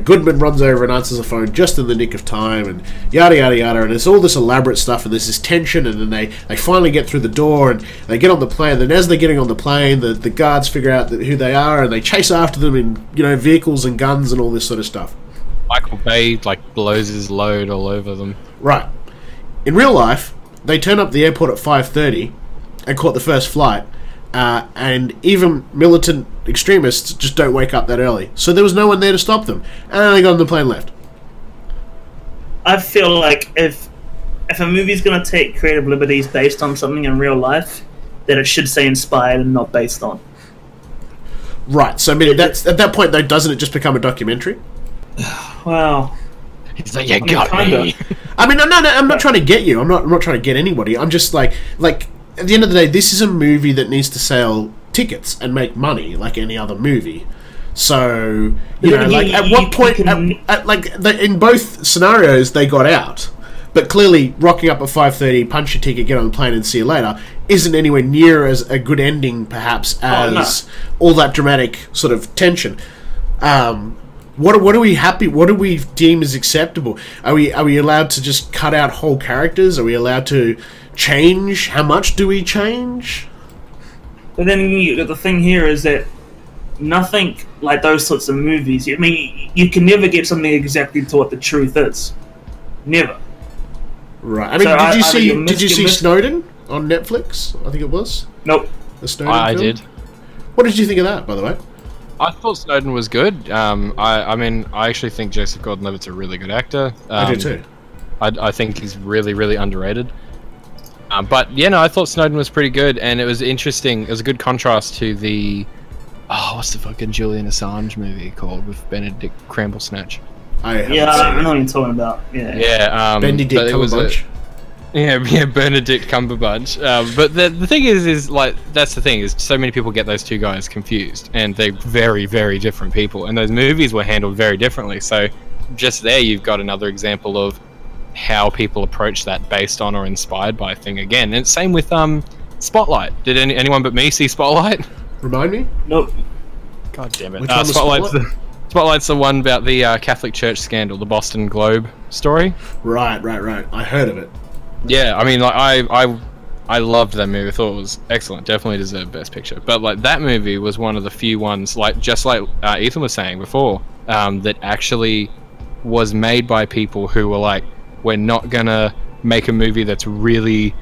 Speaker 1: Goodman runs over and answers the phone just in the nick of time, and yada yada yada, and it's all this elaborate stuff, and there's this tension, and then they finally get through the door, and they get on the plane, and as they're getting on the plane, the guards figure out who they are, and they chase after them in vehicles and guns and all this sort of stuff.
Speaker 3: Michael Bay blows his load all over them.
Speaker 1: Right. In real life, they turn up at the airport at 5:30 and caught the first flight. And even militant extremists just don't wake up that early. So there was no one there to stop them. And they got on the plane and left.
Speaker 2: I feel like if a movie's going to take creative liberties based on something in real life, then it should say inspired and not based on.
Speaker 1: Right. So I mean, that's, at that point, though, doesn't it just become a documentary?
Speaker 2: Well,
Speaker 3: He's like, you got me.
Speaker 1: I mean, no, I'm not trying to get you. I'm not trying to get anybody. I'm just like at the end of the day, this is a movie that needs to sell tickets and make money like any other movie. So at what point, in both scenarios, they got out. But clearly, rocking up at 5:30, punch your ticket, get on the plane, and see you later isn't anywhere near as a good ending, perhaps, as all that dramatic sort of tension. What are we happy? What do we deem as acceptable? Are we allowed to just cut out whole characters? Are we allowed to change? How much do we change?
Speaker 2: But then the thing here is that nothing like those sorts of movies. I mean, you can never get something exactly to what the truth is. Never.
Speaker 1: Right. I mean, did you see Snowden on Netflix? I think it was.
Speaker 2: Nope.
Speaker 1: The Snowden
Speaker 3: I
Speaker 1: film?
Speaker 3: did.
Speaker 1: What did you think of that, by the way?
Speaker 3: I thought Snowden was good. I mean, I actually think Joseph Gordon-Levitt's a really good actor.
Speaker 1: I do too.
Speaker 3: I think he's really, really underrated. But yeah, no, I thought Snowden was pretty good, and it was interesting. It was a good contrast to the what's the fucking Julian Assange movie called with Benedict Cumberbatch?
Speaker 2: I know what you're talking about. Yeah.
Speaker 1: Benedict Cumberbatch.
Speaker 3: Yeah, Benedict Cumberbatch. But the thing is like that's the thing is so many people get those two guys confused, and they're very, very different people. And those movies were handled very differently. So just there, you've got another example of how people approach that based on or inspired by a thing again. And same with Spotlight. Did anyone but me see Spotlight?
Speaker 1: Remind me?
Speaker 2: Nope.
Speaker 3: God damn it!
Speaker 1: Which one was
Speaker 3: Spotlight's the one about the Catholic Church scandal, the Boston Globe story.
Speaker 1: Right. I heard of it.
Speaker 3: Yeah, I mean, like I loved that movie. I thought it was excellent. Definitely deserved Best Picture. But like that movie was one of the few ones, like just like Ethan was saying before, that actually was made by people who were like, we're not gonna make a movie that's really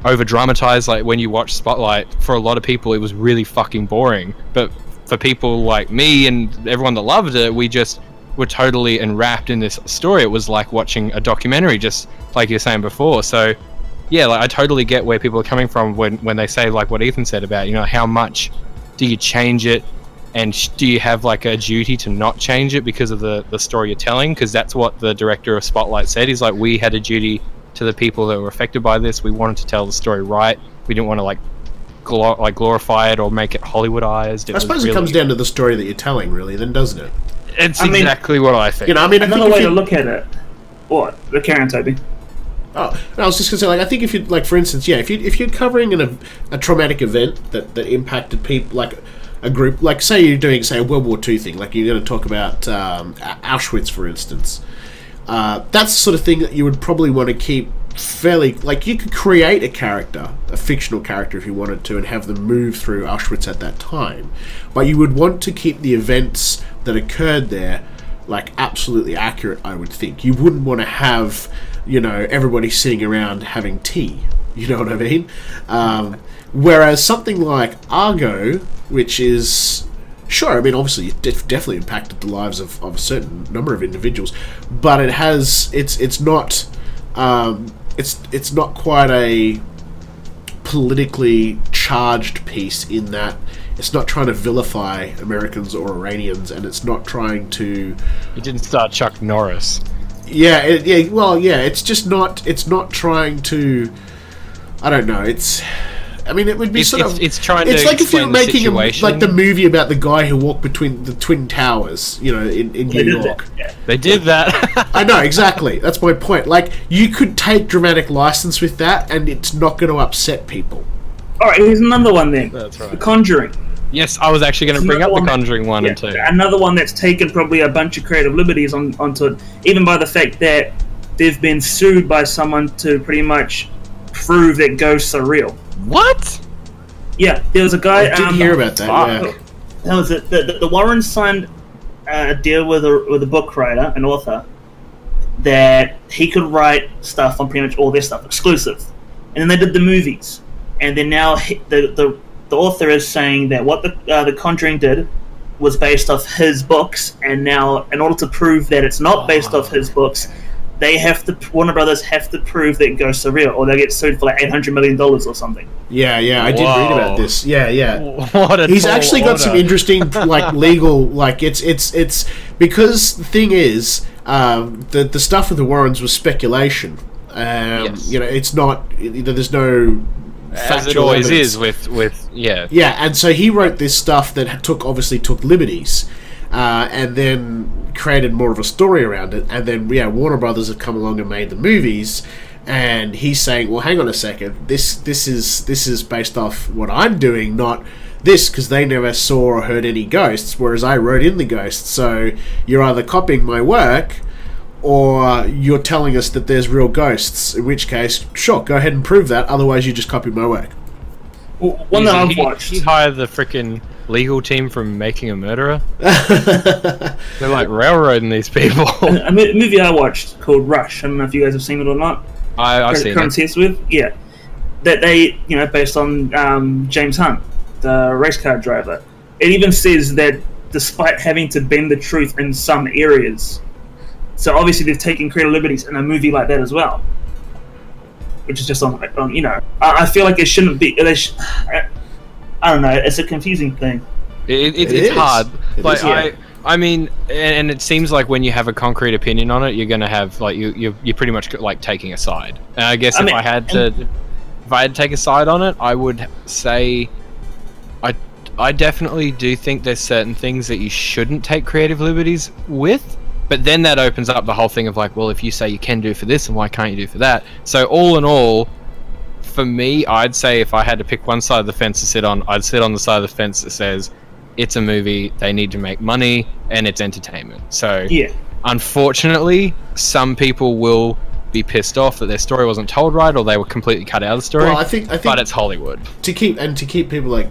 Speaker 3: over dramatized. Like when you watch Spotlight, for a lot of people, it was really fucking boring. But for people like me and everyone that loved it, we just were totally enwrapped in this story. It was like watching a documentary, just like you were saying before. So yeah, like I totally get where people are coming from when they say like what Ethan said about, how much do you change it, and do you have like a duty to not change it because of the story you're telling? Because that's what the director of Spotlight said. He's like, we had a duty to the people that were affected by this. We wanted to tell the story right. We didn't want to like glorify it or make it Hollywoodized.
Speaker 1: I suppose it comes down to the story that you're telling, really, then, doesn't it?
Speaker 3: It's exactly what I think.
Speaker 2: Another way to look at it. What? The Karen, Toby.
Speaker 1: Oh, I was just gonna say, like, I think if you, like, for instance, if you're covering a traumatic event that impacted people, like a group, like say you're doing a World War II thing, like you're going to talk about Auschwitz, for instance. That's the sort of thing that you would probably want to keep fairly, like, you could create a character, a fictional character if you wanted to, and have them move through Auschwitz at that time. But you would want to keep the events that occurred there, like, absolutely accurate, I would think. You wouldn't want to have, everybody sitting around having tea. You know what I mean? Whereas something like Argo, which is... Sure, I mean, obviously, it definitely impacted the lives of a certain number of individuals, but it has... It's not... It's not quite a politically charged piece in that it's not trying to vilify Americans or Iranians, and it's not trying to...
Speaker 3: It didn't start Chuck Norris.
Speaker 1: Yeah, it's just not... It's not trying to... I don't know, it's... I mean, it would be
Speaker 3: It's trying to.
Speaker 1: It's like if you're making
Speaker 3: like
Speaker 1: the movie about the guy who walked between the Twin Towers, in New York.
Speaker 3: They did that.
Speaker 1: I know, exactly. That's my point. Like, you could take dramatic license with that, and it's not going to upset people.
Speaker 2: All right, here's another one then.
Speaker 3: That's right.
Speaker 2: The Conjuring.
Speaker 3: Yes, I was actually going to bring up The Conjuring 1 and 2.
Speaker 2: Another one that's taken probably a bunch of creative liberties onto it, even by the fact that they've been sued by someone to pretty much prove that ghosts are real.
Speaker 3: What?
Speaker 2: Yeah, there was a guy...
Speaker 1: I did hear about that, yeah.
Speaker 2: That was it. The Warrens signed a deal with a book writer, an author, that he could write stuff on pretty much all their stuff, exclusive. And then they did the movies. And then now the author is saying that what the Conjuring did was based off his books, and now in order to prove that it's not based off his books, they have to, Warner Brothers have to prove that ghosts are real, or they get sued for like $800 million or something.
Speaker 1: Yeah, I did read about this. Yeah.
Speaker 3: What a
Speaker 1: He's
Speaker 3: tall
Speaker 1: actually got
Speaker 3: order.
Speaker 1: some interesting, like, legal, like, it's because the thing is, the stuff with the Warrens was speculation.
Speaker 3: Yes.
Speaker 1: You know, it's not, there's no
Speaker 3: As it
Speaker 1: factual
Speaker 3: always
Speaker 1: evidence.
Speaker 3: is with yeah.
Speaker 1: Yeah, and so he wrote this stuff that obviously took liberties, and then created more of a story around it. And then Warner Brothers have come along and made the movies, and he's saying, "Well, hang on a second. This is based off what I'm doing, not this, because they never saw or heard any ghosts, whereas I wrote in the ghosts. So you're either copying my work, or you're telling us that there's real ghosts. In which case, sure, go ahead and prove that. Otherwise, you just copied my work."
Speaker 2: Well, one that I've watched.
Speaker 3: He hired the freaking legal team from Making a Murderer. They're like railroading these people.
Speaker 2: A movie I watched called Rush. I don't know if you guys have seen it or not.
Speaker 3: I've seen it.
Speaker 2: With that they based on James Hunt, the race car driver. It even says that despite having to bend the truth in some areas, so obviously they've taken creative liberties in a movie like that as well, which is just on I feel like it shouldn't be. I don't know. It's a confusing thing.
Speaker 3: It's hard.
Speaker 1: It
Speaker 3: like
Speaker 1: is.
Speaker 3: I mean, and it seems like when you have a concrete opinion on it, you're gonna have like you're pretty much like taking a side. And I guess if I had to take a side on it, I would say I definitely do think there's certain things that you shouldn't take creative liberties with. But then that opens up the whole thing of like, well, if you say you can do for this, and why can't you do for that? So all in all, for me, I'd say if I had to pick one side of the fence to sit on, I'd sit on the side of the fence that says it's a movie, they need to make money, and it's entertainment. So unfortunately, some people will be pissed off that their story wasn't told right, or they were completely cut out of the story.
Speaker 1: Well, I think
Speaker 3: but it's Hollywood.
Speaker 1: To keep people like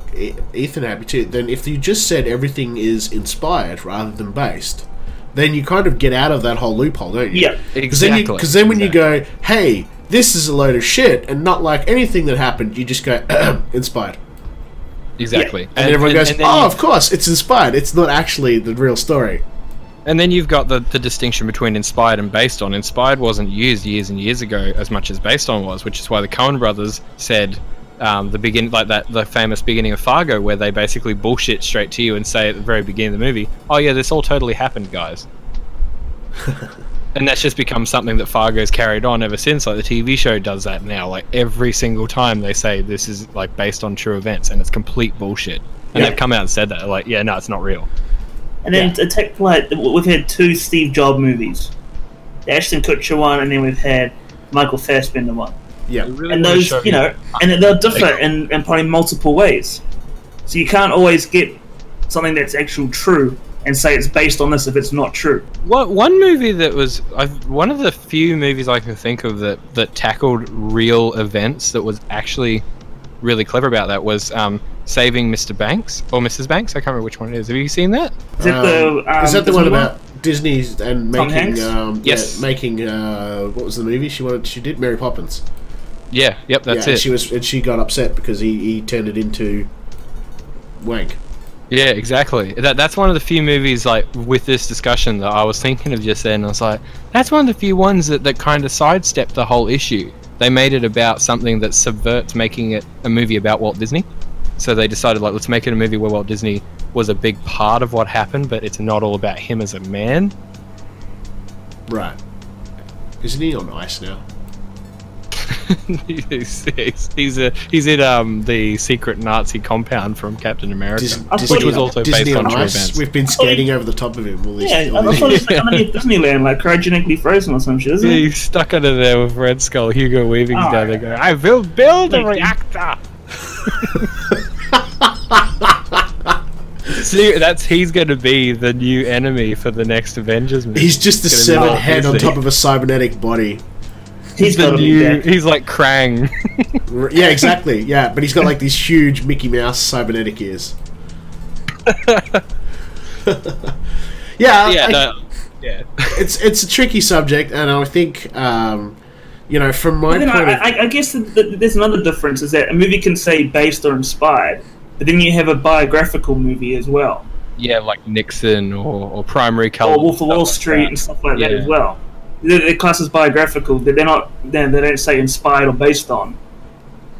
Speaker 1: Ethan happy too, then if you just said everything is inspired rather than based, then you kind of get out of that whole loophole, don't you?
Speaker 2: Yeah,
Speaker 1: exactly. Because then when you go, hey, this is a load of shit, and not like anything that happened, you just go, inspired.
Speaker 3: Exactly.
Speaker 1: Yeah. And everyone goes, oh, of course, it's inspired. It's not actually the real story.
Speaker 3: And then you've got the distinction between inspired and based on. Inspired wasn't used years and years ago as much as based on was, which is why the Coen brothers said the famous beginning of Fargo, where they basically bullshit straight to you and say at the very beginning of the movie, oh yeah, this all totally happened, guys. And that's just become something that Fargo's carried on ever since. Like the TV show does that now. Like every single time they say this is like based on true events, and it's complete bullshit. And they've come out and said that, like, yeah, no, it's not real.
Speaker 2: And then we've had 2 Steve Jobs movies, the Ashton Kutcher one, and then we've had Michael Fassbender one.
Speaker 1: Yeah,
Speaker 3: really
Speaker 2: and those, and they'll differ in probably multiple ways. So you can't always get something that's actually true and say it's based on this if it's not true.
Speaker 3: One movie that was one of the few movies I can think of that tackled real events that was actually really clever about that was Saving Mr. Banks or Mrs. Banks. I can't remember which one it is. Have you seen that?
Speaker 2: Is that the
Speaker 1: one about Disney and making
Speaker 3: yes,
Speaker 1: making what was the movie she did? Mary Poppins.
Speaker 3: Yeah, yep, that's it.
Speaker 1: She got upset because he turned it into wank.
Speaker 3: Yeah, exactly. That's one of the few movies, like, with this discussion that I was thinking of just then. I was like, that's one of the few ones that kind of sidestepped the whole issue. They made it about something that subverts making it a movie about Walt Disney. So they decided, like, let's make it a movie where Walt Disney was a big part of what happened, but it's not all about him as a man.
Speaker 1: Right. Isn't he on ice now?
Speaker 3: he's in the secret Nazi compound from Captain America, which was also
Speaker 1: Disney
Speaker 3: based on true
Speaker 1: ice.
Speaker 3: events.
Speaker 1: We've been skating over the top of him.
Speaker 2: I thought it was underneath Disneyland, like cryogenically frozen or some shit, isn't it?
Speaker 3: He's stuck under there with Red Skull. Hugo Weaving's down there going, I will build a reactor! See, he's going to be the new enemy for the next Avengers movie.
Speaker 1: He's just a severed head on top of a cybernetic body.
Speaker 3: He's like Krang.
Speaker 1: Yeah, exactly. Yeah, but he's got like these huge Mickey Mouse cybernetic ears. It's a tricky subject, and I think from my point
Speaker 2: I guess there's another difference is that a movie can say based or inspired, but then you have a biographical movie as well.
Speaker 3: Yeah, like Nixon or Primary Color.
Speaker 2: Or Wolf of Wall Street and stuff like that as well. they're classed as biographical. They're not. They don't say inspired or based on.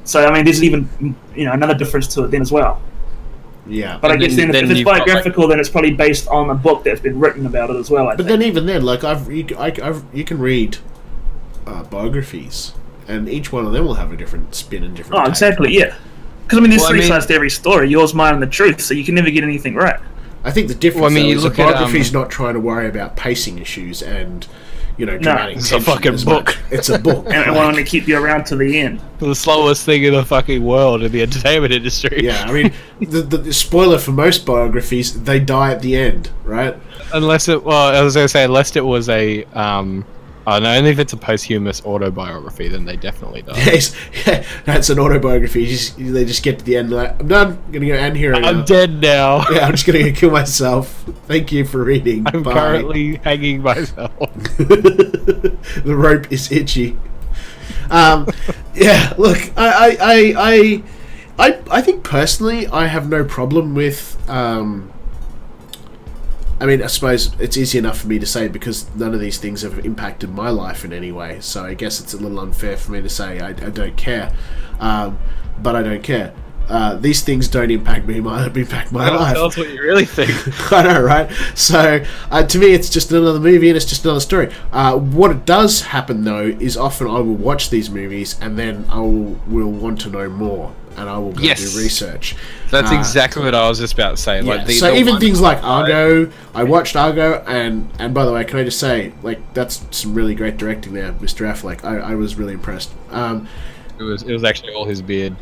Speaker 2: So I mean, there's even another difference to it then as well.
Speaker 1: Yeah,
Speaker 2: but I guess then if it's biographical, then it's probably based on a book that's been written about it as well.
Speaker 1: But then even then, like you can read biographies, and each one of them will have a different spin and different.
Speaker 2: Oh,
Speaker 1: take.
Speaker 2: Exactly, yeah. Because I mean, there's three sides to every story: yours, mine, and the truth. So you can never get anything right.
Speaker 1: I think the difference is a biography's not trying to worry about pacing issues and dramatic.
Speaker 3: It's a fucking book.
Speaker 1: It's a book,
Speaker 2: and I want to keep you around to the end.
Speaker 3: The slowest thing in the fucking world in the entertainment industry.
Speaker 1: Yeah, I mean, the spoiler for most biographies, they die at the end, right?
Speaker 3: Unless it was a I don't know, only if it's a posthumous autobiography, then they definitely die.
Speaker 1: Yes, yeah, that's an autobiography. They just get to the end, like, I'm done. I'm gonna go end here.
Speaker 3: I'm dead now.
Speaker 1: Yeah, I'm just gonna go kill myself. Thank you for reading.
Speaker 3: I'm currently hanging myself.
Speaker 1: The rope is itchy. Yeah, look, I think personally, I have no problem with. I mean, I suppose it's easy enough for me to say because none of these things have impacted my life in any way. So I guess it's a little unfair for me to say I don't care. But I don't care. These things don't impact me. Impact my life.
Speaker 3: Tell us what you really think.
Speaker 1: I know, right? So to me, it's just another movie and it's just another story. What it does happen though is often I will watch these movies and then I will want to know more. And I will go do research.
Speaker 3: That's exactly what I was just about to say.
Speaker 1: Yeah.
Speaker 3: Like
Speaker 1: so even things like Argo, I watched Argo, and by the way, can I just say, like, that's some really great directing there, Mr. Affleck. I was really impressed.
Speaker 3: It was actually all his beard.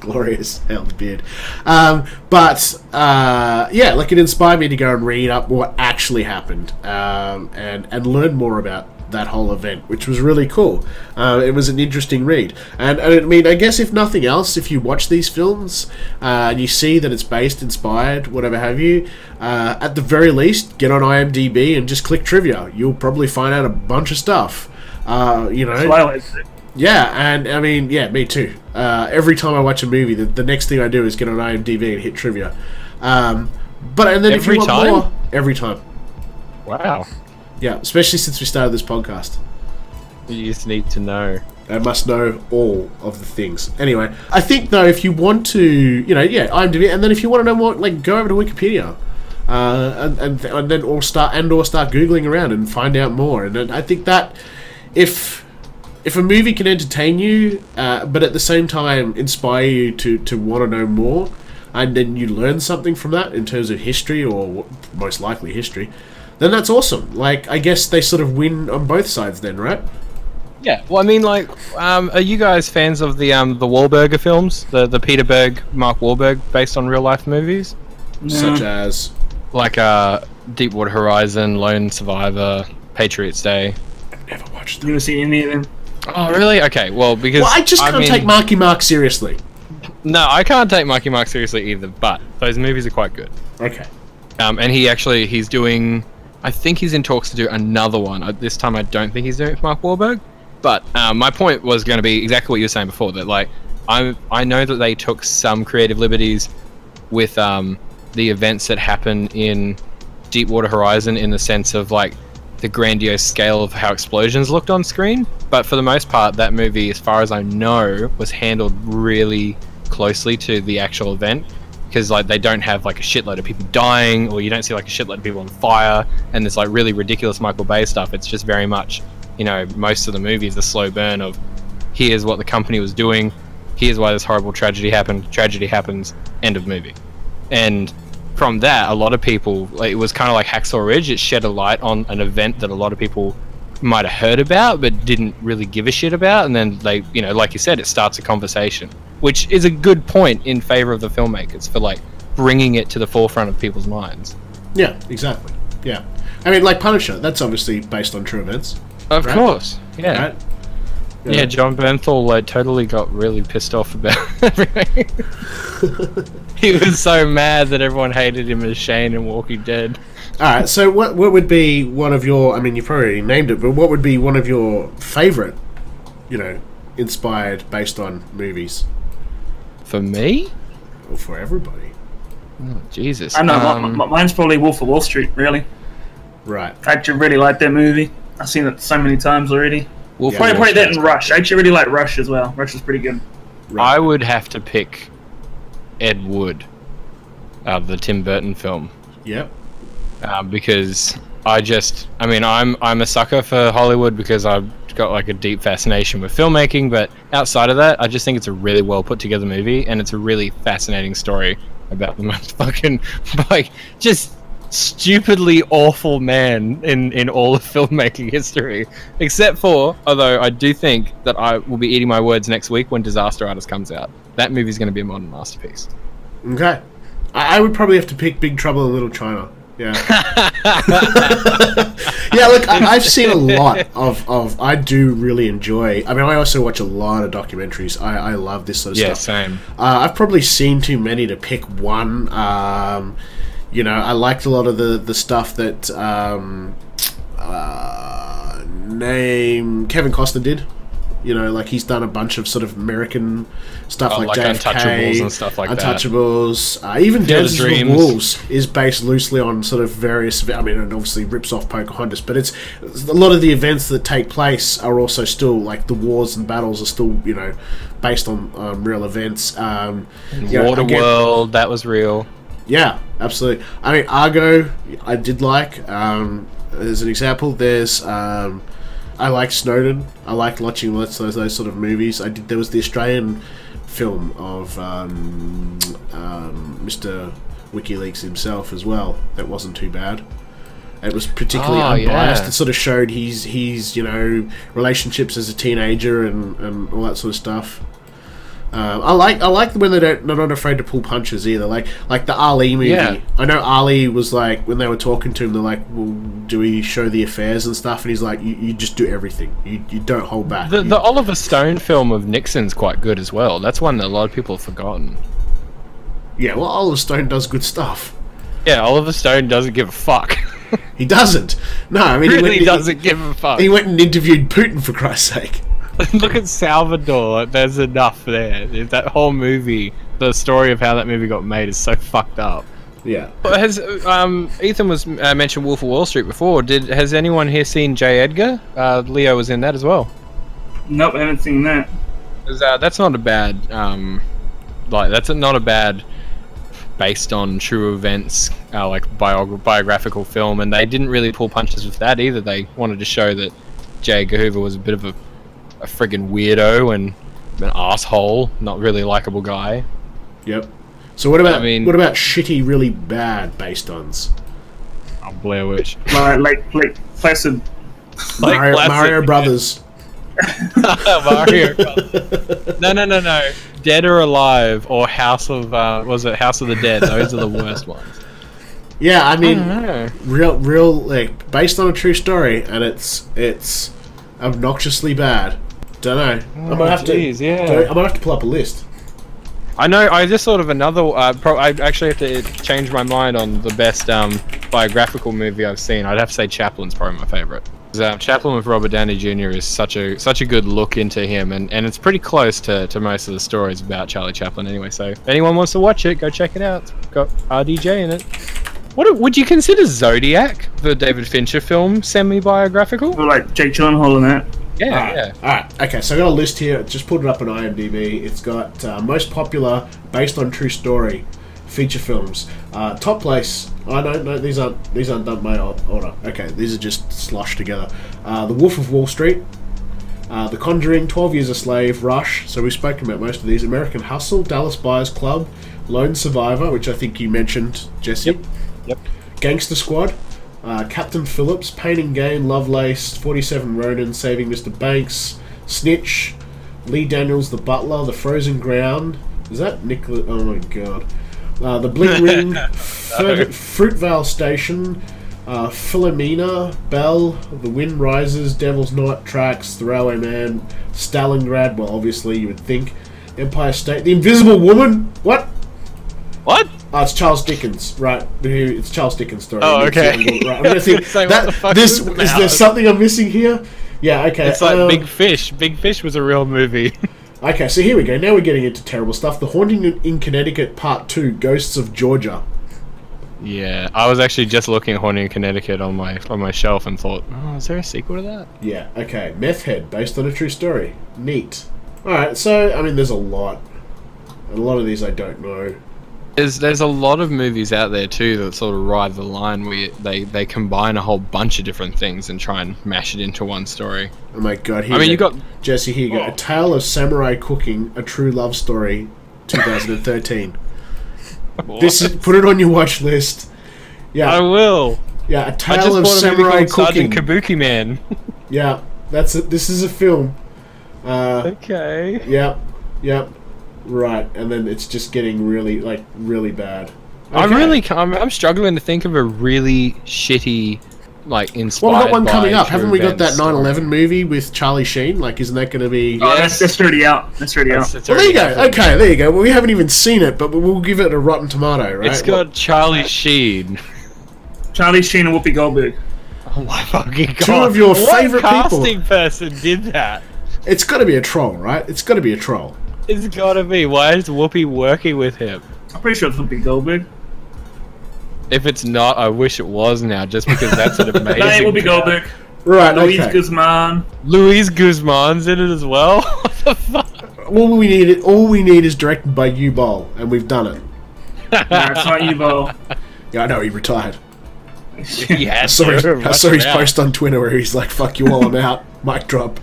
Speaker 1: Glorious hell's beard. But yeah, like it inspired me to go and read up what actually happened, and learn more about that whole event, which was really cool. It was an interesting read, and I mean, I guess if nothing else, if you watch these films and you see that it's based, inspired, whatever have you, at the very least, get on IMDb and just click trivia. You'll probably find out a bunch of stuff. Yeah, and I mean, yeah, me too. Every time I watch a movie, the next thing I do is get on IMDb and hit trivia. And then if you want more, every time.
Speaker 3: Wow.
Speaker 1: Yeah, especially since we started this podcast.
Speaker 3: You just need to know.
Speaker 1: I must know all of the things. Anyway, I think though, if you want to, IMDb, and then if you want to know more, like, go over to Wikipedia, and then or start googling around and find out more. And I think that if a movie can entertain you, but at the same time inspire you to want to know more, and then you learn something from that in terms of history or most likely history, then that's awesome. Like, I guess they sort of win on both sides then, right?
Speaker 3: Yeah. Well, I mean, like, are you guys fans of the Wahlberg films, the Peter Berg, Mark Wahlberg, based on real life movies?
Speaker 1: No. Such as,
Speaker 3: like, Deepwater Horizon, Lone Survivor, Patriots Day.
Speaker 1: I've never watched them.
Speaker 2: You ever seen any of them?
Speaker 3: Oh, really? Okay. Well, because
Speaker 1: I just can't take Marky Mark seriously.
Speaker 3: No, I can't take Marky Mark seriously either. But those movies are quite good.
Speaker 1: Okay.
Speaker 3: And he's doing. I think he's in talks to do another one. This time I don't think he's doing it with Mark Wahlberg. But my point was going to be exactly what you were saying before, that like I know that they took some creative liberties with the events that happen in Deepwater Horizon, in the sense of like the grandiose scale of how explosions looked on screen. But for the most part, that movie, as far as I know, was handled really closely to the actual event. Because like they don't have like a shitload of people dying, or you don't see like a shitload of people on fire, and there's like really ridiculous Michael Bay stuff. It's just very much, most of the movie is a slow burn of, here's what the company was doing, here's why this horrible tragedy happens, end of movie. And from that, a lot of people, like, it was kind of like Hacksaw Ridge. It shed a light on an event that a lot of people might have heard about but didn't really give a shit about, and then they, like you said, it starts a conversation, which is a good point in favor of the filmmakers for like bringing it to the forefront of people's minds.
Speaker 1: Yeah, exactly. Yeah, I mean, like Punisher, that's obviously based on true events.
Speaker 3: Of course, yeah.
Speaker 1: Right?
Speaker 3: Yeah, John Bernthal like totally got really pissed off about everything. He was so mad that everyone hated him as Shane in Walking Dead.
Speaker 1: Alright, so what would be one of your, I mean, you've already named it, but what would be one of your favourite, inspired based on movies?
Speaker 3: For me?
Speaker 1: Or for everybody?
Speaker 3: Oh, Jesus.
Speaker 2: I know, mine's probably Wolf of Wall Street, really.
Speaker 1: Right.
Speaker 2: I actually really like that movie. I've seen it so many times already.
Speaker 3: Well,
Speaker 2: Probably that and Rush. I actually really like Rush as well. Rush is pretty good.
Speaker 1: Right.
Speaker 3: I would have to pick Ed Wood, the Tim Burton film.
Speaker 1: Yep.
Speaker 3: Because I'm a sucker for Hollywood because I've got like a deep fascination with filmmaking, but outside of that, I just think it's a really well put together movie, and it's a really fascinating story about the most fucking, like, just stupidly awful man in all of filmmaking history. Except for, although I do think that I will be eating my words next week when Disaster Artist comes out. That movie's going to be a modern masterpiece.
Speaker 1: Okay. I would probably have to pick Big Trouble in Little China. Yeah. Yeah, look, I've seen a lot of... I do really enjoy... I mean, I also watch a lot of documentaries. I love this sort of stuff.
Speaker 3: Yeah, same.
Speaker 1: I've probably seen too many to pick one. You know, I liked a lot of the stuff that Kevin Costner did. You know, like he's done a bunch of sort of American stuff like JFK,
Speaker 3: Untouchables and stuff like
Speaker 1: Untouchables. Even Dances with Wolves is based loosely on sort of various... I mean, it obviously rips off Pocahontas, but it's a lot of the events that take place are also still, like, the wars and battles are still, you know, based on real events.
Speaker 3: Waterworld, that was real.
Speaker 1: Yeah, absolutely. I mean, Argo, I did like. As an example, there's... I like Snowden. I liked watching those sort of movies. There was the Australian film of Mr. WikiLeaks himself as well. That wasn't too bad. It was particularly unbiased. Yeah. It sort of showed his you know, relationships as a teenager and all that sort of stuff. I like when they're not afraid to pull punches either. Like the Ali movie. Yeah. I know Ali was like, when they were talking to him, they're like, well, do we show the affairs and stuff? And he's like, you just do everything. You don't hold back.
Speaker 3: The Oliver Stone film of Nixon's quite good as well. That's one that a lot of people have forgotten.
Speaker 1: Yeah, well, Oliver Stone does good stuff.
Speaker 3: Yeah, Oliver Stone doesn't give a fuck.
Speaker 1: He doesn't. No, I mean,
Speaker 3: he doesn't give a fuck.
Speaker 1: He went and interviewed Putin, for Christ's sake.
Speaker 3: Look at Salvador. There's enough there. That whole movie, the story of how that movie got made is so fucked up.
Speaker 1: Yeah.
Speaker 3: Has Ethan was mentioned Wolf of Wall Street before? Has anyone here seen J. Edgar? Leo was in that as well.
Speaker 2: Nope, I haven't seen that.
Speaker 3: That's not a bad that's not a bad based on true events like biographical film, and they didn't really pull punches with that either. They wanted to show that J. Edgar Hoover was a bit of a friggin' weirdo and an asshole, not really likable guy.
Speaker 1: Yep. So what about shitty, really bad based-ons?
Speaker 3: Oh, Blair Witch.
Speaker 2: like Placid.
Speaker 1: Mario Brothers.
Speaker 3: Mario Brothers. No. Dead or Alive or House of House of the Dead? Those are the worst ones.
Speaker 1: Yeah, I mean, real like based on a true story, and it's obnoxiously bad. Don't know. I might have to pull up a list.
Speaker 3: I know. I just thought of another. I actually have to change my mind on the best biographical movie I've seen. I'd have to say Chaplin's probably my favorite. Chaplin with Robert Downey Jr. is such a good look into him, and it's pretty close to most of the stories about Charlie Chaplin anyway. So if anyone wants to watch it, go check it out. It's got RDJ in it. Would you consider Zodiac, the David Fincher film, semi-biographical?
Speaker 2: Or like Jake Gyllenhaal in that?
Speaker 3: Yeah.
Speaker 1: Alright, okay, so I got a list here. Just pulled it up on IMDb. It's got most popular, based on true story, feature films. Top place. Oh, no, these aren't done by order. Okay, these are just sloshed together. The Wolf of Wall Street, The Conjuring, 12 Years a Slave, Rush, so we've spoken about most of these. American Hustle, Dallas Buyers Club, Lone Survivor, which I think you mentioned, Jesse.
Speaker 3: Yep.
Speaker 1: Gangster Squad, Captain Phillips, Pain and Gain, Lovelace, 47 Ronin, Saving Mr. Banks, Snitch, Lee Daniels, The Butler, The Frozen Ground. Is that Nicholas? Oh my god. The Bling Ring, Fruitvale Station, Philomena, Belle, The Wind Rises, Devil's Night, Tracks, The Railway Man, Stalingrad, well obviously you would think, Empire State, The Invisible Woman, what? It's Charles Dickens, right? It's Charles Dickens' story.
Speaker 3: Oh, okay.
Speaker 1: Right. I'm gonna think is there something I'm missing here? Yeah, okay.
Speaker 3: It's like Big Fish. Big Fish was a real movie.
Speaker 1: Okay, so here we go. Now we're getting into terrible stuff. The Haunting in Connecticut Part 2, Ghosts of Georgia.
Speaker 3: Yeah, I was actually just looking at Haunting in Connecticut on my shelf and thought, oh, is there a sequel to that?
Speaker 1: Yeah, okay. Meth Head, based on a true story. Neat. Alright, so, I mean, there's a lot. A lot of these I don't know.
Speaker 3: There's a lot of movies out there too that sort of ride the line where they combine a whole bunch of different things and try and mash it into one story.
Speaker 1: Oh my god, here
Speaker 3: you got...
Speaker 1: Jesse, here you go. A Tale of Samurai Cooking, A True Love Story, 2013. This is, put it on your watch list. Yeah,
Speaker 3: I will.
Speaker 1: Yeah, A Tale of Samurai Cooking.
Speaker 3: Sergeant Kabuki Man.
Speaker 1: Yeah, that's it. This is a film.
Speaker 3: Okay.
Speaker 1: Yep. Right, and then it's just getting really bad.
Speaker 3: Okay. I'm struggling to think of a really shitty, like, inspired.
Speaker 1: Well, we've got one coming up. Haven't we got that
Speaker 3: story.
Speaker 1: 9/11 movie with Charlie Sheen? Like, isn't that going to be?
Speaker 2: Oh, that's already out. That's already out.
Speaker 1: Well, there you go. Okay, there you go. Well, we haven't even seen it, but we'll give it a Rotten Tomato, right?
Speaker 3: It's got Charlie Sheen.
Speaker 2: Charlie Sheen and Whoopi Goldberg.
Speaker 3: Oh my fucking god!
Speaker 1: Two of your favorite people.
Speaker 3: What casting person did that?
Speaker 1: It's got to be a troll, right? It's got to be a troll.
Speaker 3: It's gotta be. Why is Whoopi working with him?
Speaker 2: I'm pretty sure it's Whoopi Goldberg.
Speaker 3: If it's not, I wish it was now, just because that's an amazing.
Speaker 2: No, it Whoopi Goldberg.
Speaker 1: Right,
Speaker 2: Luis
Speaker 1: okay.
Speaker 2: Guzman.
Speaker 3: Luis Guzman's in it as well. What the fuck?
Speaker 1: All we need is directed by U-Ball, and we've done it.
Speaker 2: No, it's not Evo.
Speaker 1: Yeah, I know he retired.
Speaker 3: Yeah,
Speaker 1: I saw his post on Twitter where he's like, "Fuck you all, I'm out." Mic drop.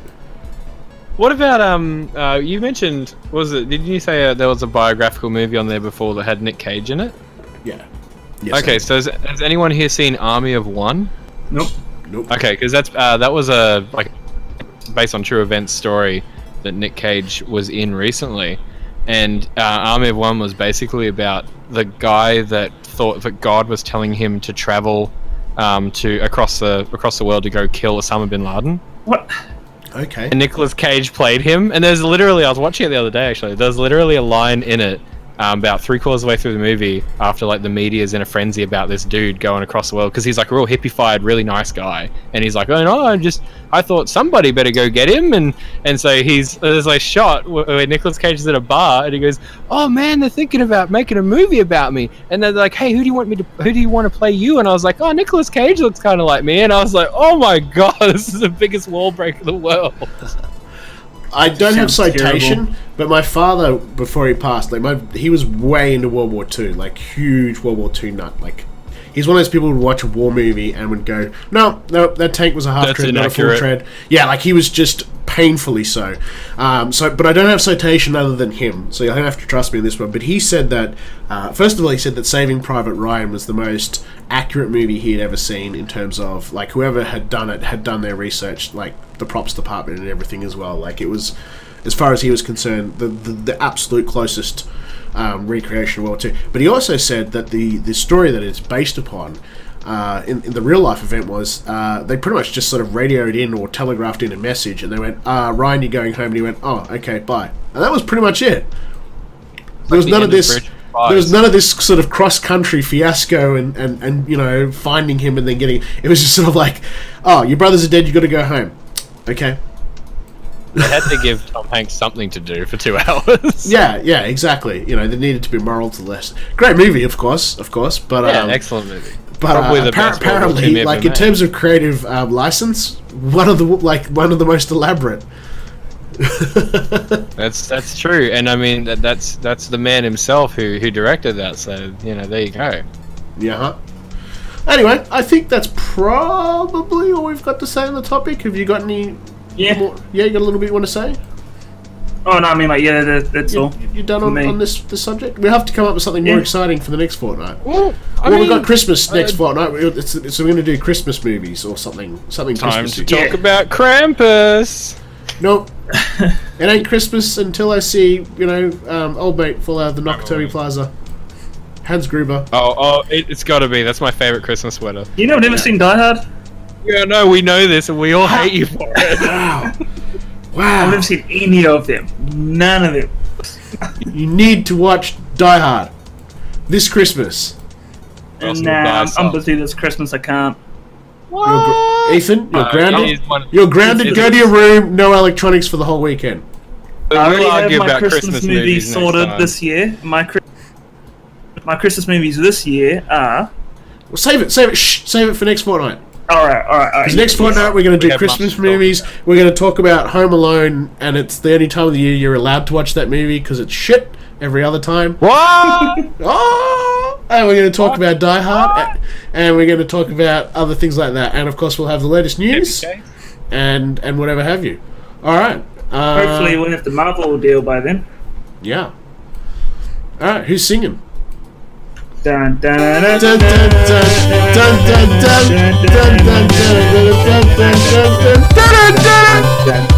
Speaker 3: What about you mentioned, didn't you say there was a biographical movie on there before that had Nick Cage in it?
Speaker 1: Yeah. Yes,
Speaker 3: okay, so has anyone here seen Army of One?
Speaker 2: Nope.
Speaker 3: Okay, because that was a based on true events story that Nick Cage was in recently, and Army of One was basically about the guy that thought that God was telling him to travel to across the world to go kill Osama bin Laden.
Speaker 2: What?
Speaker 1: Okay.
Speaker 3: And Nicolas Cage played him, and there's literally, I was watching it the other day actually, there's literally a line in it about 3/4 of the way through the movie after like the media's in a frenzy about this dude going across the world because he's like a real hippified, really nice guy, and he's like, oh no, I thought somebody better go get him, and so there's a shot where Nicolas Cage is at a bar and he goes, oh man, they're thinking about making a movie about me, and they're like, hey, who do you want to play you? And I was like, oh, Nicolas Cage looks kind of like me, and I was like, oh my god, this is the biggest wall break in the world.
Speaker 1: I don't have citation,
Speaker 2: terrible.
Speaker 1: but my father, before he passed, he was way into World War II, like huge World War II nut. Like, he's one of those people who would watch a war movie and would go, no, that tank was a half tread, not a full tread. Yeah, like he was just painfully so. But I don't have citation other than him, so you'll have to trust me on this one. But he said that, first of all, he said that Saving Private Ryan was the most accurate movie he had ever seen in terms of, like, whoever had done it had done their research, like the props department and everything as well. Like, it was, as far as he was concerned, the absolute closest recreation of World War II. But he also said that the story that it's based upon in the real life event was they pretty much just sort of radioed in or telegraphed in a message, and they went, Ryan, you're going home, and he went, oh, okay, bye. And that was pretty much it. There was none of this. There was none of this sort of cross-country fiasco and you know, finding him and then getting. It was just sort of like, oh, your brothers are dead, you got to go home. Okay.
Speaker 3: They had to give Tom Hanks something to do for 2 hours.
Speaker 1: Yeah, exactly. You know, there needed to be moral to this. Great movie, of course, but
Speaker 3: yeah, excellent movie.
Speaker 1: But apparently, like in terms of creative license, one of the most elaborate.
Speaker 3: That's true, and I mean that's the man himself who directed that. So you know, there you go.
Speaker 1: Yeah. Anyway, I think that's probably all we've got to say on the topic. Have you got any?
Speaker 2: Yeah.
Speaker 1: More, you got a little bit you want to say?
Speaker 2: Oh no, I mean, like, yeah, that's all.
Speaker 1: You done on this subject? We have to come up with something more exciting for the next fortnight.
Speaker 3: Well,
Speaker 1: we've got Christmas next fortnight. So we're going to do Christmas movies or something
Speaker 3: Time
Speaker 1: Christmassy.
Speaker 3: to talk about Krampus.
Speaker 1: Nope. It ain't Christmas until I see, old mate fall out of the Nakatomi Plaza. Hans Gruber.
Speaker 3: It's got to be. That's my favorite Christmas sweater.
Speaker 2: You know, I've never seen Die Hard.
Speaker 3: Yeah, no, we know this, and we all hate you for it.
Speaker 1: Wow.
Speaker 2: I've never seen any of them. None of them.
Speaker 1: You need to watch Die Hard this Christmas.
Speaker 2: Nah, I'm busy this Christmas. I can't.
Speaker 1: Ethan, you're grounded. You're grounded. Go to your room. No electronics for the whole weekend.
Speaker 2: I already have my Christmas movies sorted this year. My Christmas movies this year are
Speaker 1: Well, save it. Shh, save it for next fortnight.
Speaker 2: All right.
Speaker 1: Because next fortnight we're going to do
Speaker 3: have
Speaker 1: Christmas
Speaker 3: much to talk
Speaker 1: movies.
Speaker 3: about.
Speaker 1: We're going to talk about Home Alone, and it's the only time of the year you're allowed to watch that movie because it's shit every other time.
Speaker 3: What?
Speaker 1: Oh! And we're going to talk about Die Hard, and we're going to talk about other things like that. And of course, we'll have the latest news and whatever have you. All right.
Speaker 2: Hopefully, we'll have the Marvel deal by then.
Speaker 1: Yeah. All right. Who's singing?
Speaker 2: Dun, dun, dun,
Speaker 1: Dun,
Speaker 2: dun,
Speaker 1: dun, dun, dun, dun, dun, dun, dun, dun, dun, dun, dun, dun, dun, dun, dun, dun, dun.